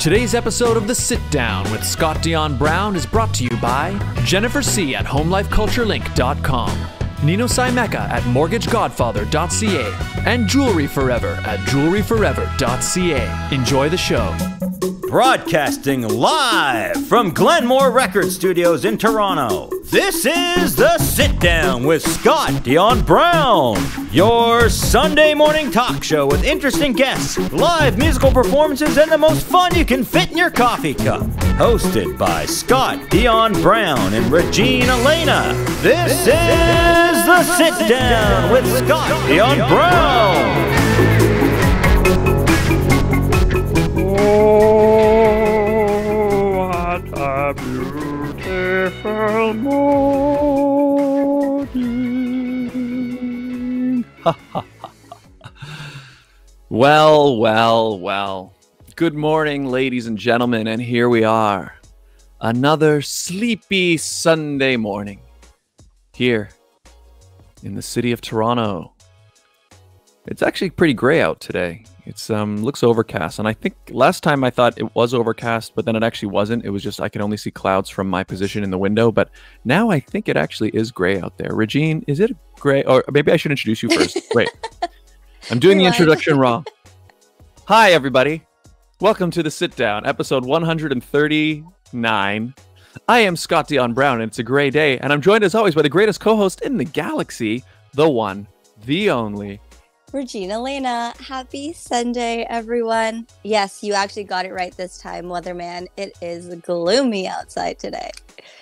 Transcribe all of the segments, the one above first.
Today's episode of The Sit Down with Scott Dion Brown is brought to you by Jennifer C. at HomeLifeCultureLink.com, Nino Simeka at MortgageGodfather.ca, and Jewelry Forever at JewelryForever.ca. Enjoy the show. Broadcasting live from Glenmore Record Studios in Toronto, this is The Sit Down with Scott Dion Brown, your Sunday morning talk show with interesting guests, live musical performances, and the most fun you can fit in your coffee cup. Hosted by Scott Dion Brown and Regine Alaina, this is The Sit Down with Scott Dion Brown. Oh, what a beautiful morning. Well. Good morning, ladies and gentlemen, and here we are. Another sleepy Sunday morning here in the city of Toronto. It's actually pretty gray out today. It's looks overcast, and I think last time I thought it was overcast, but then it actually wasn't. It was just I could only see clouds from my position in the window, but now I think it actually is gray out there. Regine, is it gray? Or maybe I should introduce you first. Wait, I'm doing the introduction wrong. Hi, everybody. Welcome to The Sit Down, episode 139. I am Scott Dion Brown, and it's a gray day, and I'm joined as always by the greatest co-host in the galaxy, the one, the only, Regine Alaina. Happy Sunday, everyone. Yes, you actually got it right this time, weatherman. It is gloomy outside today.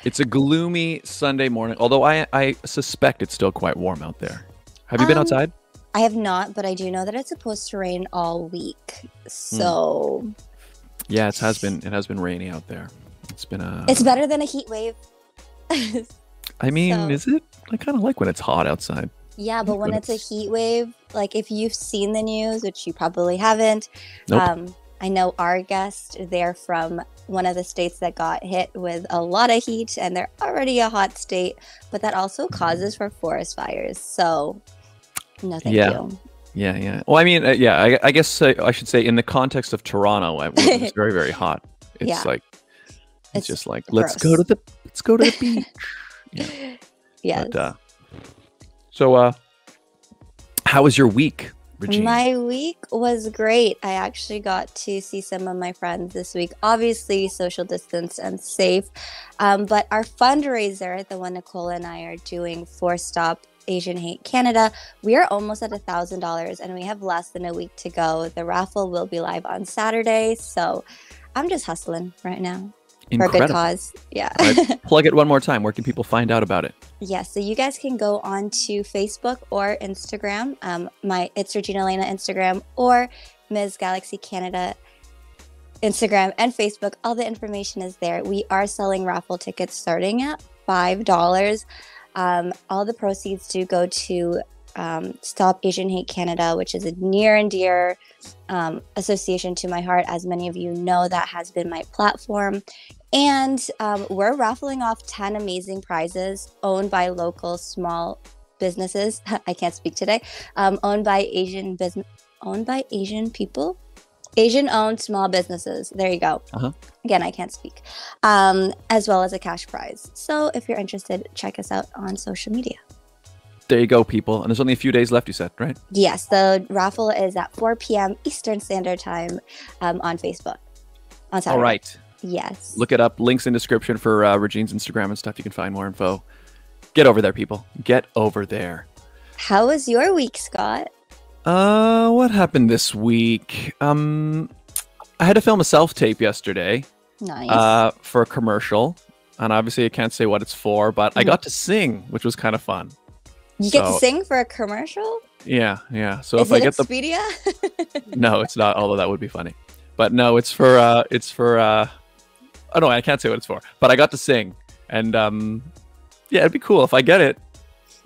It's a gloomy Sunday morning, although I suspect it's still quite warm out there. Have you been outside? I have not, but I do know that it's supposed to rain all week. So yeah, it has been rainy out there. It's been it's better than a heat wave. I mean, is it? I kind of like when it's hot outside. Yeah, but when it's a heat wave, like if you've seen the news, which you probably haven't, nope. I know our guest, they're from one of the states that got hit with a lot of heat, and they're already a hot state, but that also causes for forest fires. So no thank you. Yeah. Well, I mean, I guess I should say in the context of Toronto, it's very, very hot. It's like, it's just like, let's go to the beach. Yeah. Yes. But, so, how was your week, Regine? My week was great. I actually got to see some of my friends this week. Obviously, social distance and safe. But our fundraiser, the one Nicole and I are doing for Stop Asian Hate Canada, we are almost at $1,000, and we have less than a week to go. The raffle will be live on Saturday, so I'm just hustling right now. Incredible. For a good cause. Yeah. Right, plug it one more time. Where can people find out about it? Yeah, so you guys can go on to Facebook or Instagram. It's Regina Alaina Instagram or Ms. Galaxy Canada Instagram and Facebook. All the information is there. We are selling raffle tickets starting at $5. All the proceeds do go to Stop Asian Hate Canada, which is a near and dear association to my heart. As many of you know, that has been my platform. And we're raffling off 10 amazing prizes owned by local small businesses. I can't speak today. Owned by Asian people. Asian-owned small businesses. There you go. Again, I can't speak. As well as a cash prize. So if you're interested, check us out on social media. There you go, people. And there's only a few days left, you said, right? Yes, the raffle is at 4 p.m. Eastern Standard Time on Facebook on Saturday. All right. Yes. Look it up. Links in description for Regine's Instagram and stuff. You can find more info. Get over there, people. Get over there. How was your week, Scott? What happened this week? I had to film a self-tape yesterday. Nice. For a commercial. And obviously I can't say what it's for, but I got to sing, which was kind of fun. You get to sing for a commercial? Yeah. So Is if I get Expedia? No, it's not, although that would be funny. But no, it's for oh no, I can't say what it's for. But I got to sing. And yeah, it'd be cool if I get it.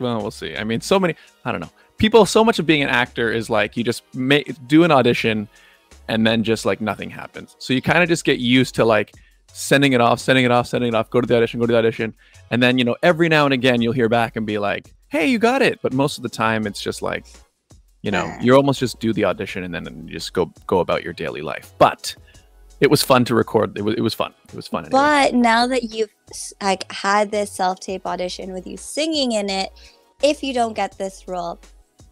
Well, we'll see. I mean, I don't know. So much of being an actor is like you just do an audition and then just like nothing happens. So you kind of just get used to like sending it off, go to the audition. And then, every now and again you'll hear back and be like, hey, you got it. But most of the time it's just like, you almost just do the audition and then you just go about your daily life. But it was fun to record. It was fun. It was fun. Anyway. But now that you've like had this self-tape audition with you singing in it, if you don't get this role,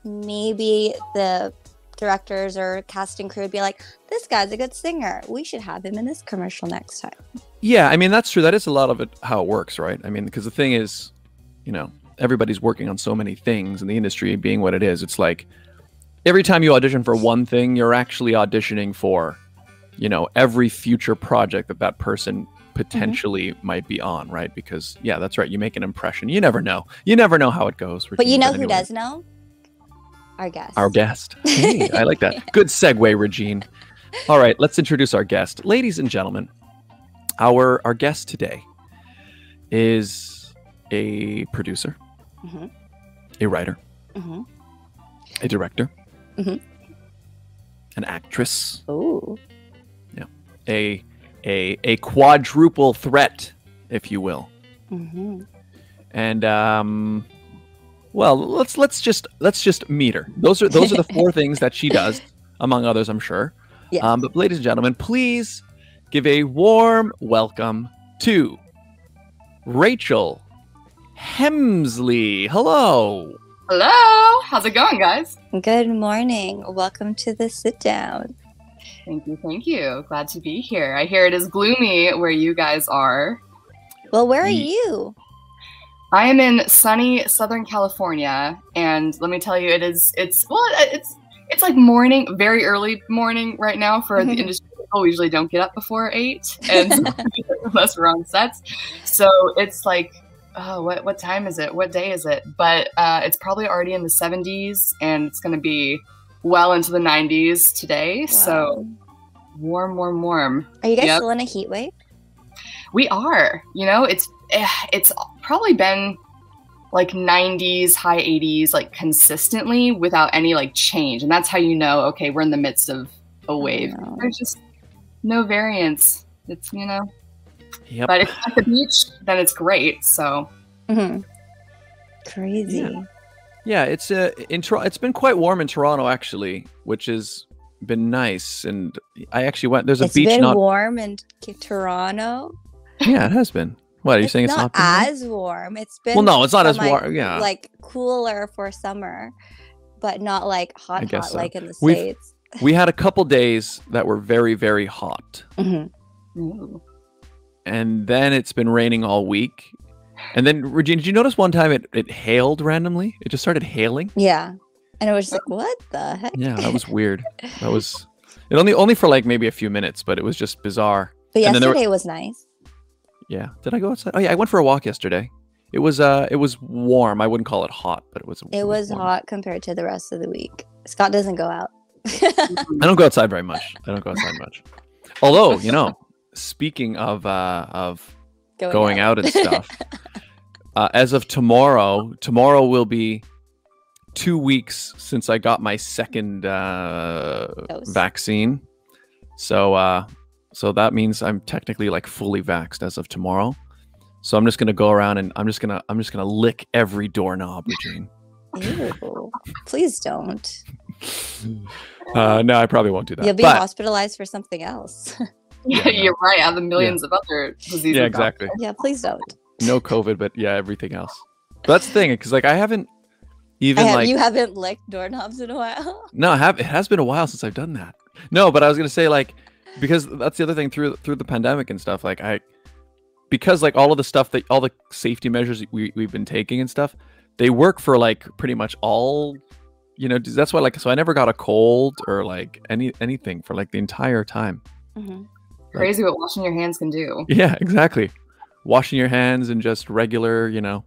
maybe the directors or casting crew would be like, this guy's a good singer. We should have him in this commercial next time. Yeah, I mean, that's true. That is a lot of it, how it works, right? I mean, because the thing is, you know, everybody's working on so many things, and the industry being what it is, it's like every time you audition for one thing, you're actually auditioning for, you know, every future project that that person potentially might be on, right? Because, yeah, that's right. You make an impression. You never know. You never know how it goes. But you know who anyway. does know? Our guest. Our guest. Hey, I like that. Good segue, Regine. All right, let's introduce our guest. Ladies and gentlemen, our guest today is a producer, a writer, a director, an actress. Ooh. Yeah. A quadruple threat, if you will. And well, let's just meet her. Those are the four things that she does, among others, I'm sure. Yes. But ladies and gentlemen, please give a warm welcome to Rachel Hemsley. Hello. Hello. How's it going, guys? Good morning. Welcome to the sit down. Thank you. Thank you. Glad to be here. I hear it is gloomy where you guys are. Well, where are you? I am in sunny Southern California, and let me tell you, it's like morning, very early morning right now for the industry. People usually don't get up before 8, and unless we're on sets. So it's like, oh, what time is it? What day is it? But it's probably already in the 70s, and it's going to be well into the 90s today. Wow. So warm. Are you guys still in a heat wave? We are. You know, it's probably been like 90s, high 80s, like consistently without any like change. And that's how you know, okay, we're in the midst of a wave. There's just no variance. It's, you know. Yep. But if it's at the beach, then it's great. So. Crazy. Yeah, it's it's been quite warm in Toronto actually, which has been nice. And I actually went. There's a beach. It's been warm in Toronto. Yeah, it has been. What are you saying? It's not as warm. It's been. Well, no, it's not as warm. Yeah, like cooler for summer, but not like hot so. Like in the States. We had a couple days that were very, very hot, and then it's been raining all week. And then, Regine, did you notice one time it hailed randomly? It just started hailing. Yeah, and it was just like, what the heck? Yeah, that was weird. That was it only for like maybe a few minutes, but it was just bizarre. But yesterday was nice. Yeah. Did I go outside? Oh yeah, I went for a walk yesterday. It was warm. I wouldn't call it hot, but it was warm. Hot compared to the rest of the week. Scott doesn't go out. I don't go outside very much. Although, you know, speaking of going out and stuff, as of tomorrow will be 2 weeks since I got my second vaccine. So that means I'm technically like fully vaxxed as of tomorrow. So I'm just gonna go around and I'm just gonna lick every doorknob, Regine. Ew. Please don't. No, I probably won't do that. You'll be hospitalized for something else. Yeah, you're right. Out of the millions of other diseases. Yeah, exactly. Yeah, please don't. No COVID, but yeah, everything else. But that's the thing, because like I haven't even you haven't licked doorknobs in a while. No, I have. It has been a while since I've done that. No, but I was gonna say like. Because that's the other thing through the pandemic and stuff, like because like all the safety measures we've been taking and stuff, they work for like pretty much all, you know, that's why like, so I never got a cold or like anything for like the entire time. Crazy what washing your hands can do. Yeah, exactly. Washing your hands and just regular, you know.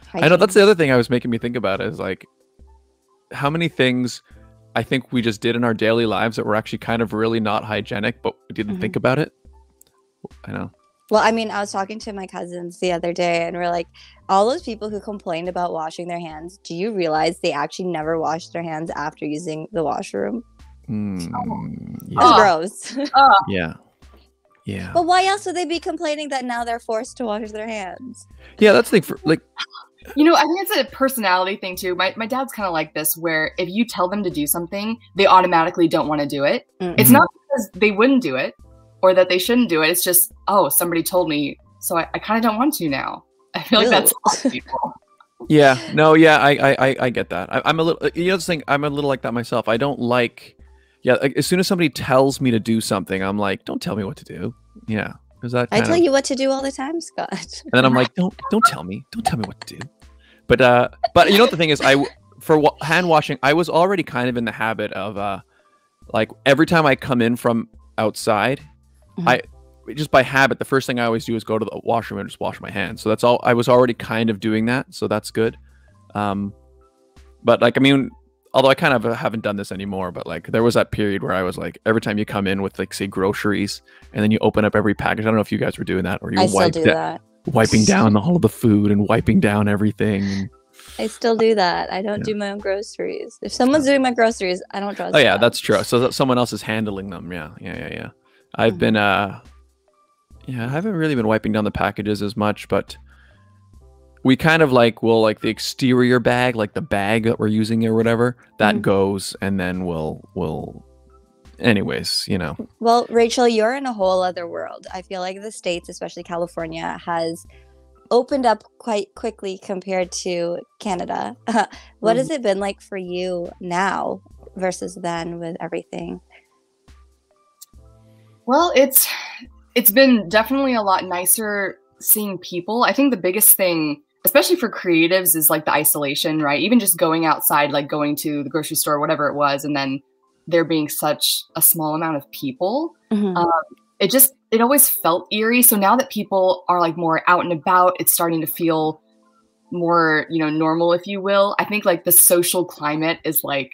Hygiene. I know that's the other thing I was making me think about is like how many things I think we just did in our daily lives that were actually kind of really not hygienic, but we didn't think about it. I know. Well, I mean, I was talking to my cousins the other day and we're like, all those people who complained about washing their hands, do you realize they actually never washed their hands after using the washroom? Yeah. It's gross. Yeah. Yeah. But why else would they be complaining that now they're forced to wash their hands? Yeah, that's the thing for like. You know, I think it's a personality thing too. My dad's kind of like this, where if you tell them to do something, they automatically don't want to do it. It's not because they wouldn't do it. or that they shouldn't do it. It's just, oh, somebody told me, so I kind of don't want to now. I feel like that's a lot of people. Yeah, no, yeah, I get that. I'm a little, you know, this thing, I'm a little like that myself. I don't like, yeah, like, as soon as somebody tells me to do something, I'm like, don't tell me what to do. Yeah, because that I tell you what to do all the time, Scott. And then I'm like, don't tell me what to do. But you know what the thing is, for hand washing, I was already kind of in the habit of like every time I come in from outside, I just by habit, the first thing I always do is go to the washroom and just wash my hands. So that's all. I was already kind of doing that, so that's good. But like, I mean, although I kind of haven't done this anymore, but like there was that period where I was like, every time you come in with like, say, groceries, and then you open up every package. I don't know if you guys were doing that, or you wiping down all the food and wiping down everything. I still do that. I don't do my own groceries. If someone's doing my groceries, I don't trust them. Oh yeah, that's true. So that someone else is handling them. Yeah. I've been I haven't really been wiping down the packages as much, but we kind of like will like the exterior bag, like the bag that we're using or whatever, that goes, and then we'll anyways, you know. Well, Rachel, you're in a whole other world. I feel like the States, especially California, has opened up quite quickly compared to Canada. What has it been like for you now versus then with everything? Well, it's been definitely a lot nicer seeing people. I think the biggest thing, especially for creatives, is like the isolation, right? Even just going outside, like going to the grocery store, whatever it was, and then there being such a small amount of people. It always felt eerie. So now that people are like more out and about, it's starting to feel more, you know, normal, if you will. I think like the social climate is like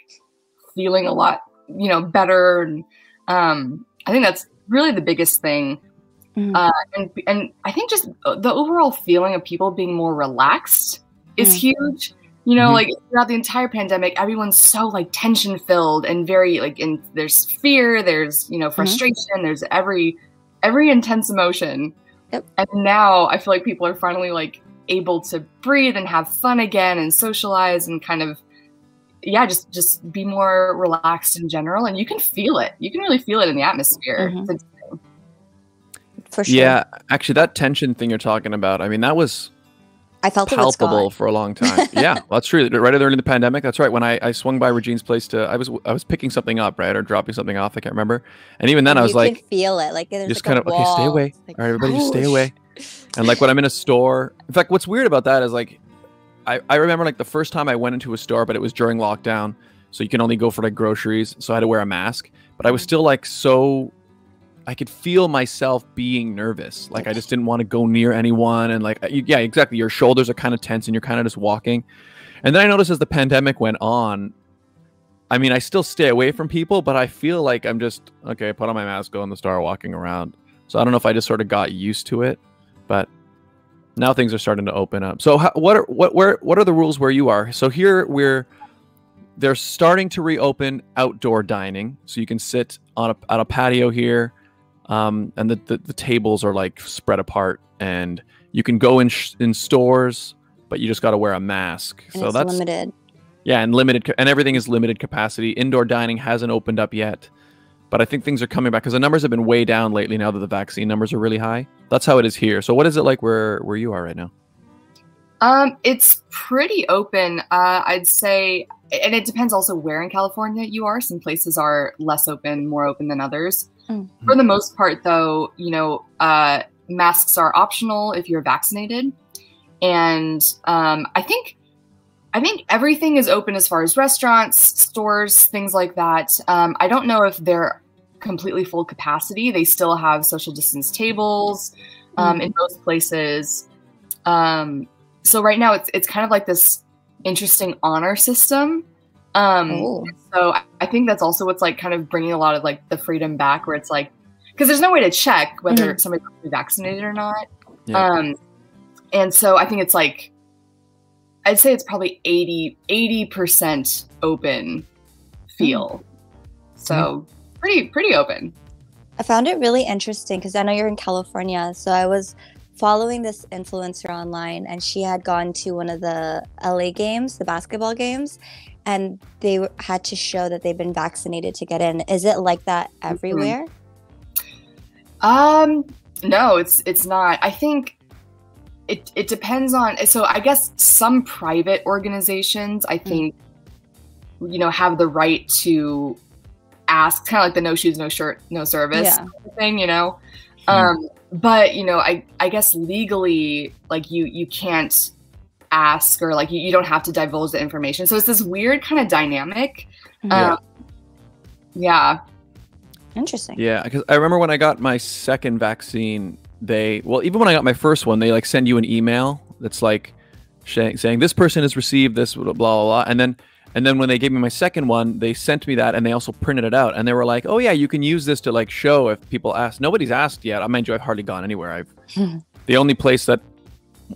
feeling a lot, you know, better. And I think that's really the biggest thing. And I think just the overall feeling of people being more relaxed is huge. You know, like throughout the entire pandemic, everyone's so like tension filled and very like, and there's fear, there's, you know, frustration, there's every intense emotion. And now I feel like people are finally like able to breathe and have fun again and socialize and kind of, just be more relaxed in general. And you can feel it. You can really feel it in the atmosphere. For sure. Yeah, actually, that tension thing you're talking about, I mean, that was I felt palpable for a long time. Yeah, that's true. Right during the pandemic, that's right. When I swung by Regine's place I was picking something up, right, or dropping something off. I can't remember. And even then, I was like, you can feel it, like there's just like kind of okay, stay away. Like, all right, everybody, just stay away. And like when I'm in a store, in fact, what's weird about that is like, I remember like the first time I went into a store, but it was during lockdown, so you can only go for like groceries. So I had to wear a mask, but I was still like I could feel myself being nervous. Like I just didn't want to go near anyone. And like, yeah, exactly. Your shoulders are kind of tense and you're kind of just walking. And then I noticed as the pandemic went on, I mean, I still stay away from people, but I feel like I'm just, okay, put on my mask, go in the store, walking around. So I don't know if I just sort of got used to it, but now things are starting to open up. So what are the rules where you are? So here they're starting to reopen outdoor dining. So you can sit on a patio here. And the tables are like spread apart, and you can go in stores, but you just got to wear a mask. And so it's that's limited. Yeah, and limited, and everything is limited capacity. Indoor dining hasn't opened up yet, but I think things are coming back because the numbers have been way down lately now that the vaccine numbers are really high. That's how it is here. So what is it like where you are right now? It's pretty open. I'd say, and it depends also where in California you are. Some places are less open, more open than others. For the most part, though, you know, masks are optional if you're vaccinated. And I think everything is open as far as restaurants, stores, things like that. I don't know if they're completely full capacity. They still have social distance tables in most places. So right now it's kind of like this interesting honor system. So I think that's also what's like kind of bringing a lot of like the freedom back, where it's like, because there's no way to check whether somebody's vaccinated or not. Yeah. And so I think it's like, I'd say it's probably 80% open feel. So pretty open. I found it really interesting because I know you're in California. So I was following this influencer online, and she had gone to one of the LA games, the basketball games, and they had to show that they've been vaccinated to get in. Is it like that everywhere? No, it's not. I think it depends on, so I guess some private organizations, I think, you know, have the right to ask, kind of like the no shoes, no shirt, no service thing, you know? But, you know, I guess legally, like you can't ask, or like you don't have to divulge the information. So it's this weird kind of dynamic. Yeah. Interesting. Yeah, because I remember when I got my second vaccine, even when I got my first one, they like send you an email that's like saying this person has received this, blah, blah, blah. And then when they gave me my second one, they sent me that, and they also printed it out. And they were like, oh yeah, you can use this to like show if people ask. Nobody's asked yet. I mind you, I've hardly gone anywhere. The only place that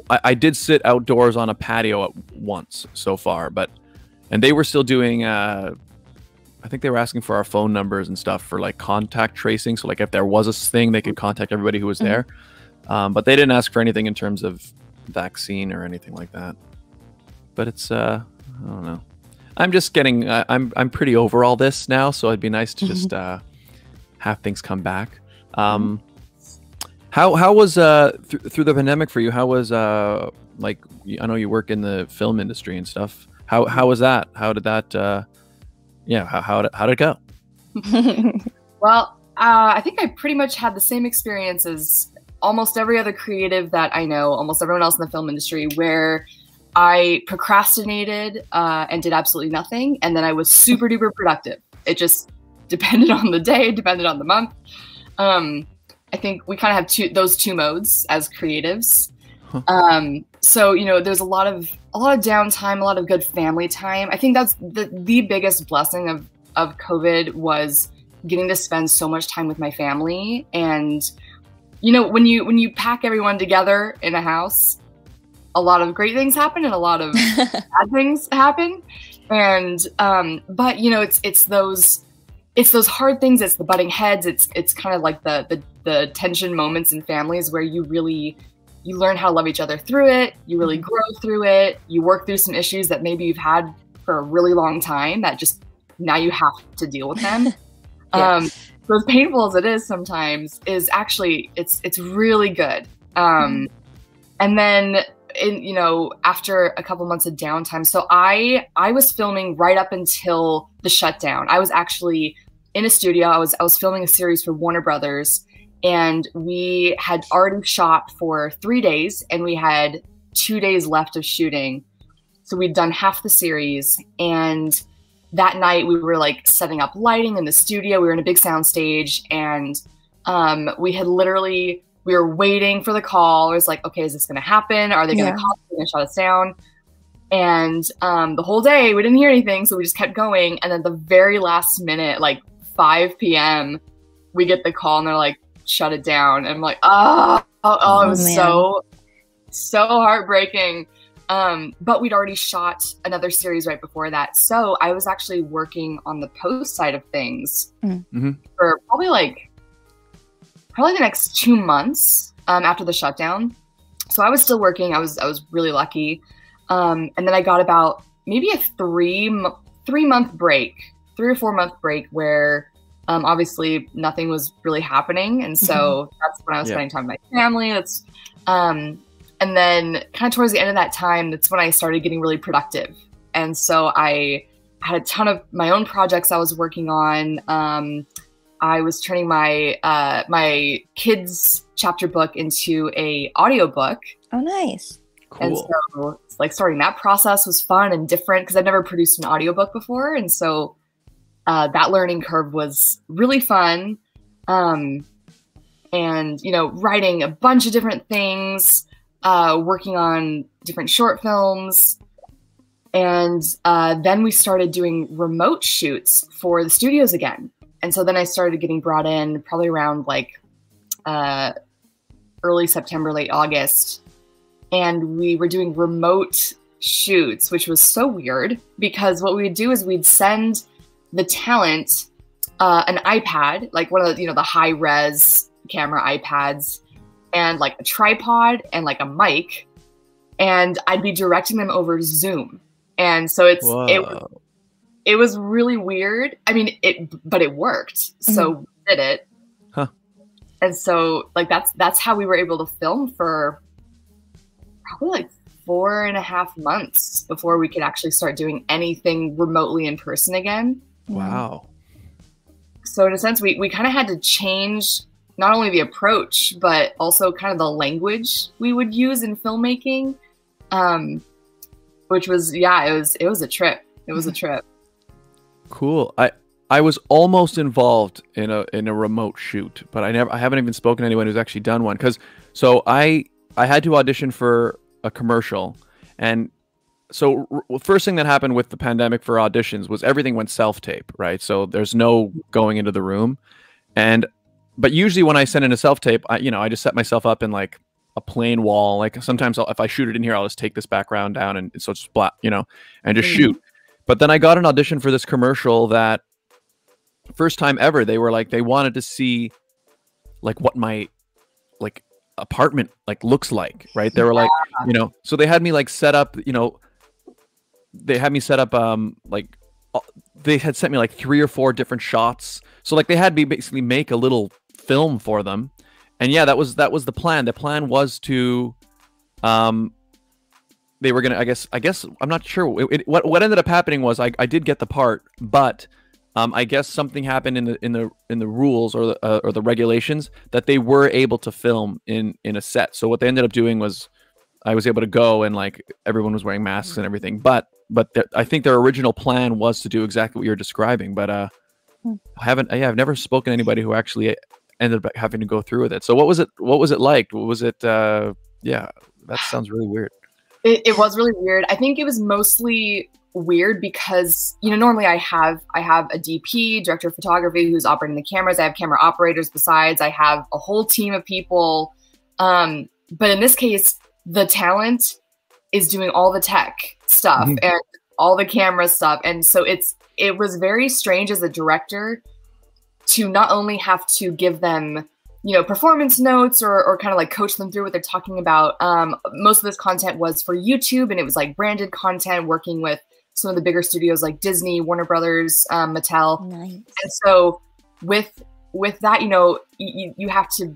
I did sit outdoors on a patio once so far, and they were still doing, I think they were asking for our phone numbers and stuff for like contact tracing. So like if there was a thing, they could contact everybody who was there. But they didn't ask for anything in terms of vaccine or anything like that. But it's, I don't know. I'm just getting, I'm pretty over all this now. So it'd be nice to just have things come back. How was, through the pandemic for you, how was, like, I know you work in the film industry and stuff. How was that? How did that, how did it go? Well, I think I pretty much had the same experience as almost every other creative that I know, almost everyone else in the film industry, where I procrastinated and did absolutely nothing. And then I was super duper productive. It just depended on the day, depended on the month. I think we kind of have those two modes as creatives. So, you know, there's a lot of downtime, a lot of good family time. I think that's the biggest blessing of COVID, was getting to spend so much time with my family. And, you know, when you pack everyone together in a house, a lot of great things happen and a lot of bad things happen. And, but you know, it's those hard things. It's the butting heads. It's kind of like the tension moments in families where you learn how to love each other through it. You really grow through it. You work through some issues that maybe you've had for a really long time that just now you have to deal with them. So as painful as it is sometimes, is actually, it's really good. And then you know, after a couple months of downtime, so I was filming right up until the shutdown. I was actually in a studio. I was filming a series for Warner Brothers. And we had already shot for 3 days, and we had 2 days left of shooting. So we'd done half the series. And that night we were like setting up lighting in the studio. We were in a big sound stage, and we were waiting for the call. It was like, okay, is this going to happen? Are they going to call? Are they going to shut us down? And the whole day we didn't hear anything. So we just kept going. And then the very last minute, like 5 p.m., we get the call, and they're like, shut it down. And I'm like, it was man. so heartbreaking. But we'd already shot another series right before that. So I was actually working on the post side of things for probably the next 2 months after the shutdown. So I was still working. I was really lucky. And then I got about maybe a 3 month break, 3 or 4 month break where obviously nothing was really happening. And so that's when I was spending time with my family. And then kind of towards the end of that time, that's when I started getting really productive. And so I had a ton of my own projects I was working on. I was turning my my kids' chapter book into a audiobook. Oh, nice. Cool. And so like starting that process was fun and different because I'd never produced an audiobook before. And so that learning curve was really fun. And, you know, writing a bunch of different things, working on different short films. And then we started doing remote shoots for the studios again. And so then I started getting brought in probably around like early September, late August. And we were doing remote shoots, which was so weird because what we would do is we'd send the talent an iPad, like one of the, you know, the high res camera iPads, and like a tripod and like a mic, and I'd be directing them over Zoom. And so it was really weird. I mean, but it worked. So we did it. Huh. And so like that's how we were able to film for probably like 4.5 months before we could actually start doing anything remotely in person again. Wow. So in a sense, we kind of had to change not only the approach, but also kind of the language we would use in filmmaking, which was, yeah, it was a trip. It was a trip. Cool. I was almost involved in a remote shoot, but I haven't even spoken to anyone who's actually done one. So I had to audition for a commercial, and so first thing that happened with the pandemic for auditions was everything went self-tape, right? So there's no going into the room, but usually when I send in a self-tape, I just set myself up in like a plain wall. Like sometimes if I shoot it in here, I'll just take this background down and so it's flat, and just shoot. But then I got an audition for this commercial that first time ever, they were like, they wanted to see like what my like apartment like looks like, right? They were like, so they had me like set up, they had me set up like they had sent me like 3 or 4 different shots. So like they had me basically make a little film for them. And yeah, that was the plan. The plan was to they were gonna, I guess I'm not sure what ended up happening was I did get the part, but I guess something happened in the rules or the regulations that they were able to film in a set. So what they ended up doing was I was able to go, and like everyone was wearing masks and everything. But I think their original plan was to do exactly what you're describing. But I've never spoken to anybody who actually ended up having to go through with it. So what was it like? What was it? Yeah, that sounds really weird. It was really weird. I think it was mostly weird because normally I have a DP, director of photography, who's operating the cameras. I have camera operators besides. I have a whole team of people, but in this case the talent is doing all the tech stuff and all the camera stuff, and so it was very strange as a director to not only have to give them performance notes or kind of like coach them through what they're talking about. Most of this content was for YouTube, and it was like branded content, working with some of the bigger studios like Disney, Warner Brothers, Mattel. Nice. And so with that, you have to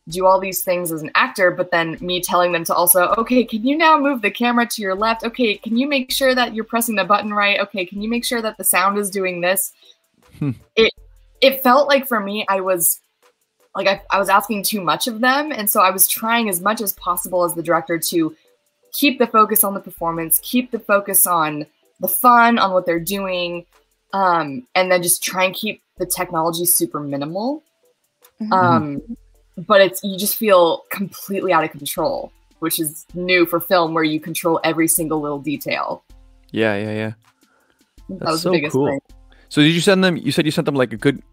do all these things as an actor, but then me telling them to also, okay, can you now move the camera to your left? Okay, can you make sure that you're pressing the button right? Okay, can you make sure that the sound is doing this? It felt like for me, I was asking too much of them. And so I was trying as much as possible as the director to keep the focus on the performance, keep the focus on the fun, on what they're doing, and then just try and keep the technology super minimal. But you just feel completely out of control, which is new for film, where you control every single little detail. Yeah. That was so the biggest thing. So did you send them? You said you sent them like a good.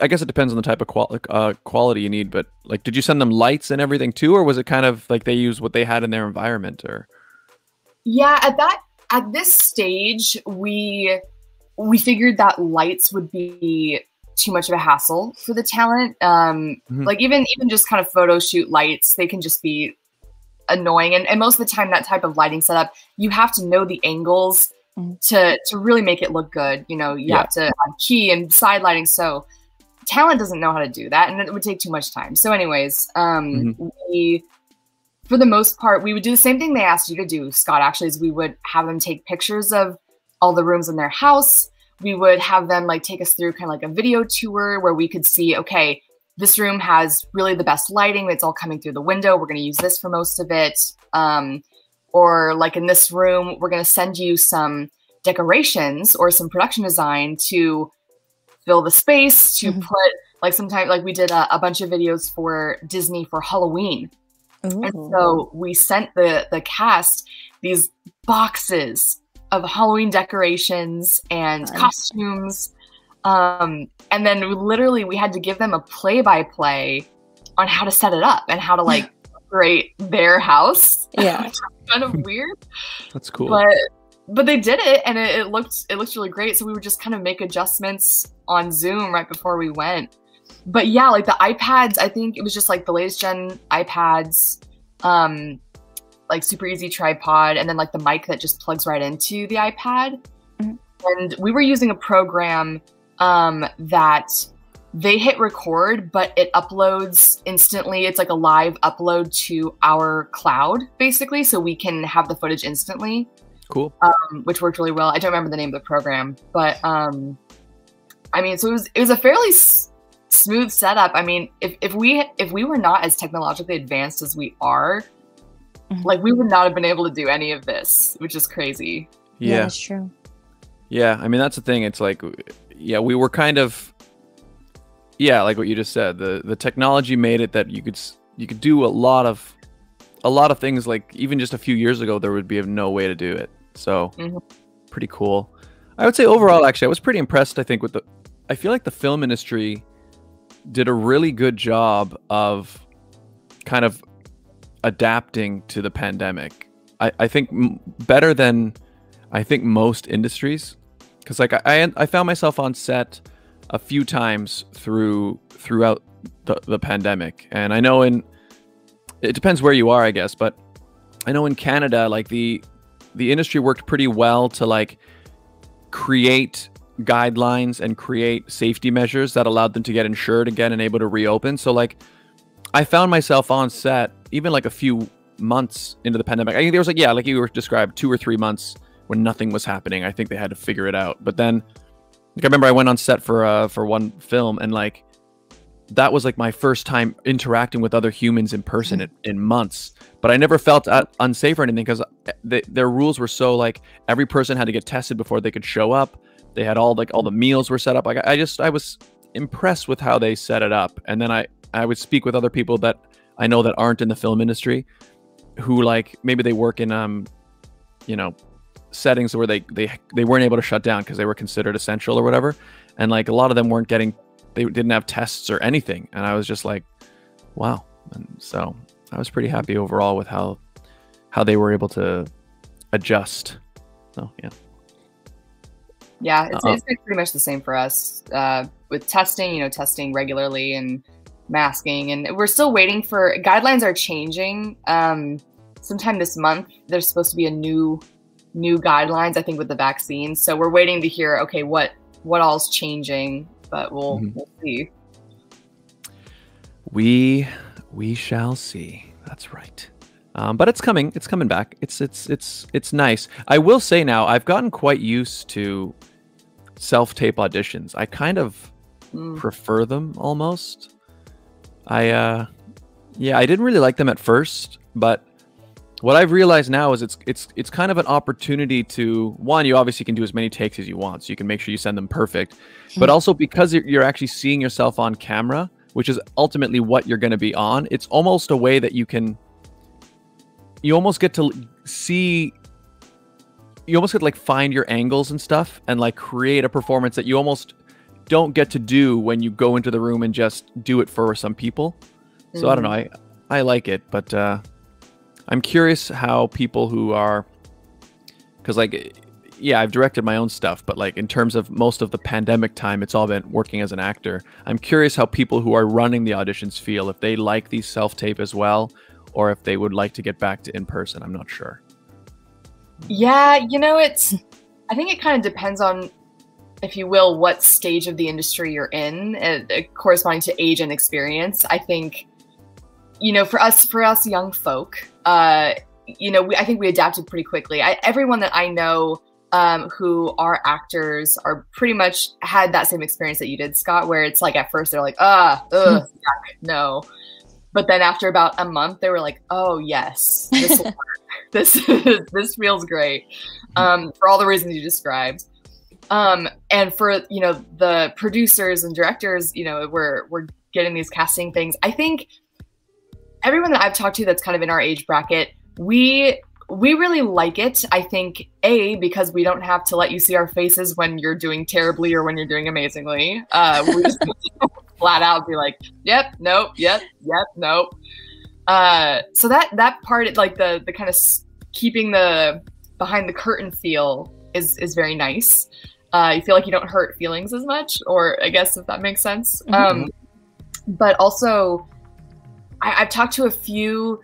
I guess it depends on the type of quality you need, but like, did you send them lights and everything too, or was it kind of like they used what they had in their environment? Or yeah, at this stage, we figured that lights would be too much of a hassle for the talent. Like even just kind of photo shoot lights, they can just be annoying. And most of the time, that type of lighting setup, you have to know the angles to really make it look good. You have to have key and side lighting. So talent doesn't know how to do that, and it would take too much time. So anyways, we, for the most part, we would do the same thing they asked you to do, Scott, actually, is we would have them take pictures of all the rooms in their house. We would have them like take us through kind of like a video tour where we could see, okay, this room has really the best lighting. It's all coming through the window. We're going to use this for most of it. Or like in this room, we're going to send you some decorations or some production design to fill the space, to put like sometimes like we did a bunch of videos for Disney for Halloween. Ooh. And so we sent the cast these boxes of Halloween decorations and costumes. And then literally we had to give them a play-by-play on how to set it up and how to like decorate their house. Yeah. Kind of weird. That's cool. But they did it, and it looked really great. So we would just kind of make adjustments on Zoom right before we went. But yeah, like the iPads, I think it was just like the latest gen iPads, like super easy tripod, and then like the mic that just plugs right into the iPad. And we were using a program that they hit record, but it uploads instantly. It's like a live upload to our cloud, basically, so we can have the footage instantly. Cool. Which worked really well. I don't remember the name of the program, but I mean, so it was a fairly smooth setup. I mean, if we were not as technologically advanced as we are, like, we would not have been able to do any of this, which is crazy. Yeah, that's true. Yeah, I mean, that's the thing. It's like, yeah, we were kind of, yeah, like what you just said. The technology made it that you could do a lot of things. Like, even just a few years ago, there would be no way to do it. So pretty cool. I would say overall, actually, I was pretty impressed. I think I feel like the film industry did a really good job of kind of adapting to the pandemic. I think better than I think most industries, because like I found myself on set a few times throughout the pandemic, and I know it depends where you are, I guess, but I know in Canada, like the industry worked pretty well to like create guidelines and create safety measures that allowed them to get insured again and able to reopen. So like I found myself on set even like a few months into the pandemic. I think there was like, yeah, like you were described, 2 or 3 months when nothing was happening. I think they had to figure it out. But then like I remember I went on set for one film, and like that was like my first time interacting with other humans in person in months. But I never felt unsafe or anything, because their rules were so like every person had to get tested before they could show up. They had all the meals were set up. Like I was impressed with how they set it up. And then I would speak with other people that I know that aren't in the film industry, who like maybe they work in you know, settings where they weren't able to shut down because they were considered essential or whatever. And like a lot of them they didn't have tests or anything. And I was just like, wow. And so I was pretty happy overall with how they were able to adjust. So yeah. Yeah, it's been pretty much the same for us with testing, testing regularly and masking. And we're still waiting for, guidelines are changing. Sometime this month, there's supposed to be a new guidelines, I think, with the vaccine. So we're waiting to hear, okay, what all's changing, but we'll see. We shall see. That's right. But it's coming. It's coming back. It's nice. I will say now, I've gotten quite used to self-tape auditions. I kind of prefer them almost. I didn't really like them at first, but what I've realized now is it's kind of an opportunity to, one, you obviously can do as many takes as you want, so you can make sure you send them perfect, but also because you're actually seeing yourself on camera, which is ultimately what you're going to be on. It's almost a way that you almost get to see, you almost get to like find your angles and stuff and like create a performance that you almost don't get to do when you go into the room and just do it for some people. So I don't know, I like it, but I'm curious how people who are, because like, yeah, I've directed my own stuff, but like in terms of most of the pandemic time, it's all been working as an actor. I'm curious how people who are running the auditions feel, if they like these self-tape as well, or if they would like to get back to in-person. I'm not sure. Yeah, I think it kind of depends on, if you will, what stage of the industry you're in, corresponding to age and experience. I think, for us young folk, I think we adapted pretty quickly. Everyone that I know who are actors are pretty much had that same experience that you did, Scott, where it's like at first they're like, yuck, no. But then after about a month, they were like, oh yes, this will work. This feels great, for all the reasons you described. And for, the producers and directors, we're getting these casting things. I think everyone that I've talked to that's kind of in our age bracket, we really like it. I think, because we don't have to let you see our faces when you're doing terribly or when you're doing amazingly. We just flat out be like, yep, nope, yep, nope. So that part, like the kind of keeping the behind the curtain feel is very nice. You feel like you don't hurt feelings as much, or I guess if that makes sense. But also, I've talked to a few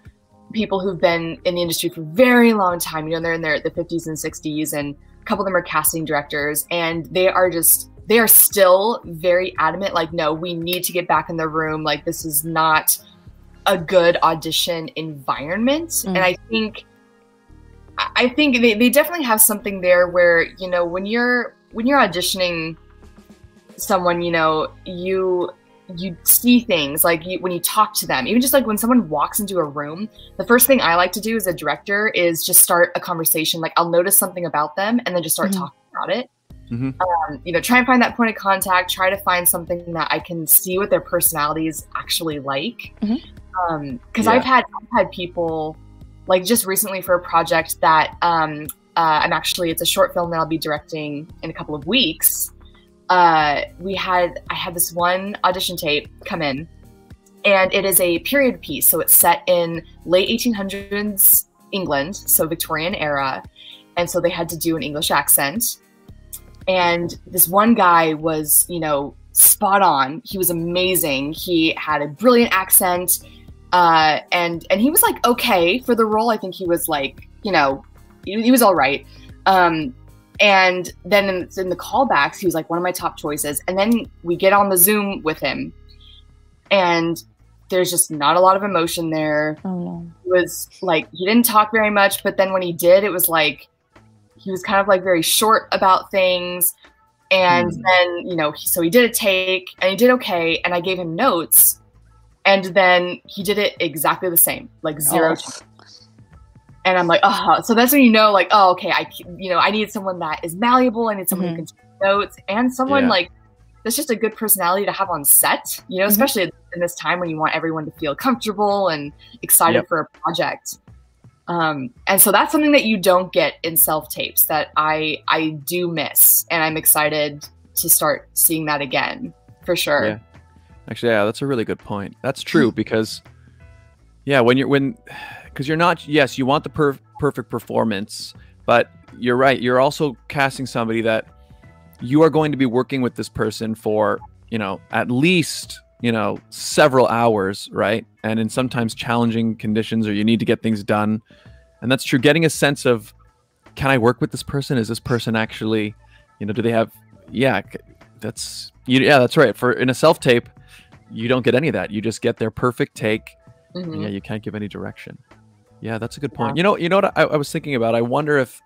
people who've been in the industry for a very long time. They're in the 50s and 60s, and a couple of them are casting directors, and they are just they are still very adamant, like, no, we need to get back in the room. Like, this is not a good audition environment. And I think they definitely have something there where, you know, when you're auditioning someone, you know, you see things like when you talk to them, even just like when someone walks into a room, the first thing I like to do as a director is just start a conversation. Like, I'll notice something about them and then just start talking about it. You know, try and find that point of contact, try to find something that I can see what their personality is actually like. Because I've had people, like just recently for a project that it's a short film that I'll be directing in a couple of weeks. I had this one audition tape come in, and it is a period piece. So it's set in late 1800s England, so Victorian era. And so they had to do an English accent. And this one guy was, you know, spot on. He was amazing. He had a brilliant accent. And he was like, okay for the role. I think he was like, you know, he was all right. And then in the callbacks, he was like one of my top choices. And then we get on the Zoom with him, and there's just not a lot of emotion there. Oh, no. It was like, he didn't talk very much, but then when he did, it was like, he was kind of like very short about things. And then, you know, so he did a take and he did okay. And I gave him notes, and then he did it exactly the same, like zero. And I'm like, oh, so that's when you know, like, oh, okay, I need someone that is malleable. I need someone who can take notes, and someone like that's just a good personality to have on set, you know, especially in this time when you want everyone to feel comfortable and excited for a project. And so that's something that you don't get in self-tapes that I do miss, and I'm excited to start seeing that again, for sure. Yeah. Actually, yeah, that's a really good point. That's true, because because you're not, yes, you want the perfect performance, but you're right. You're also casting somebody that you are going to be working with this person for, you know, at least, you know, several hours, right? And in sometimes challenging conditions, or you need to get things done. And that's true. Getting a sense of, can I work with this person? Is this person actually, you know, do they have, that's right. For in a self-tape, you don't get any of that. You just get their perfect take. And you can't give any direction. Yeah, that's a good point. You know what I was thinking about? I wonder if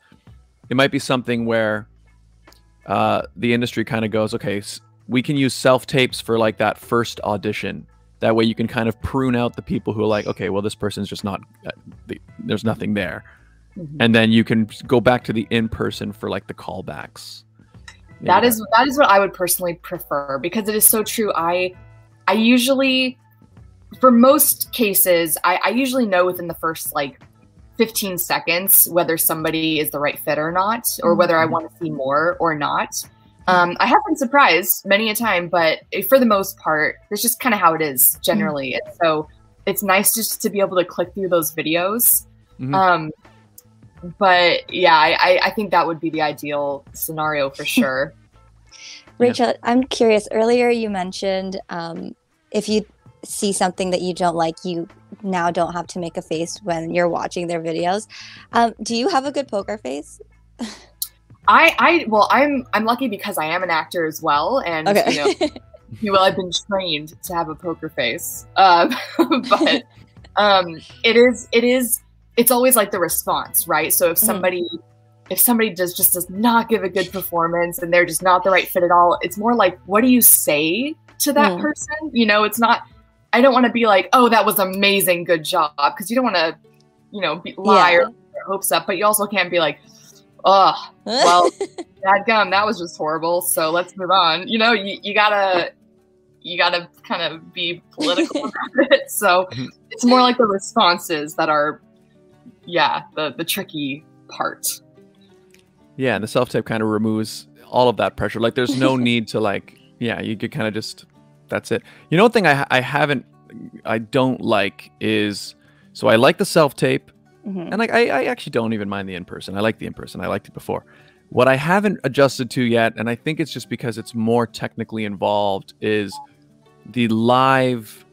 it might be something where the industry kind of goes, okay, we can use self-tapes for like that first audition. That way you can kind of prune out the people who are like, okay, well, this person's just not, there's nothing there. And then you can go back to the in-person for like the callbacks. That is what I would personally prefer, because it is so true. I usually, for most cases, I usually know within the first like 15 seconds whether somebody is the right fit or not, or whether I want to see more or not. I have been surprised many a time, but for the most part, that's just kind of how it is generally. And so it's nice just to be able to click through those videos. But yeah, I think that would be the ideal scenario for sure. Rachel, I'm curious. Earlier you mentioned if you see something that you don't like, you now don't have to make a face when you're watching their videos. Do you have a good poker face? Well, I'm lucky because I am an actor as well, and you know, I've been trained to have a poker face. But it's always like the response, right? So if somebody does not give a good performance and they're just not the right fit at all, it's more like, what do you say to that person? You know, it's not, I don't want to be like, oh, that was amazing, good job, because you don't want to, you know, lie or get your hopes up, but you also can't be like, oh, well, dadgum, that was just horrible, so let's move on. You know, you gotta kind of be political about it. So it's more like the responses that are, the tricky part. Yeah, and the self-tape kind of removes all of that pressure. Like, there's no need to like, you could kind of just, that's it. You know, one thing I don't like is, so I like the self-tape, and like I actually don't even mind the in-person. I like the in-person. I liked it before. What I haven't adjusted to yet, and I think it's just because it's more technically involved, is the live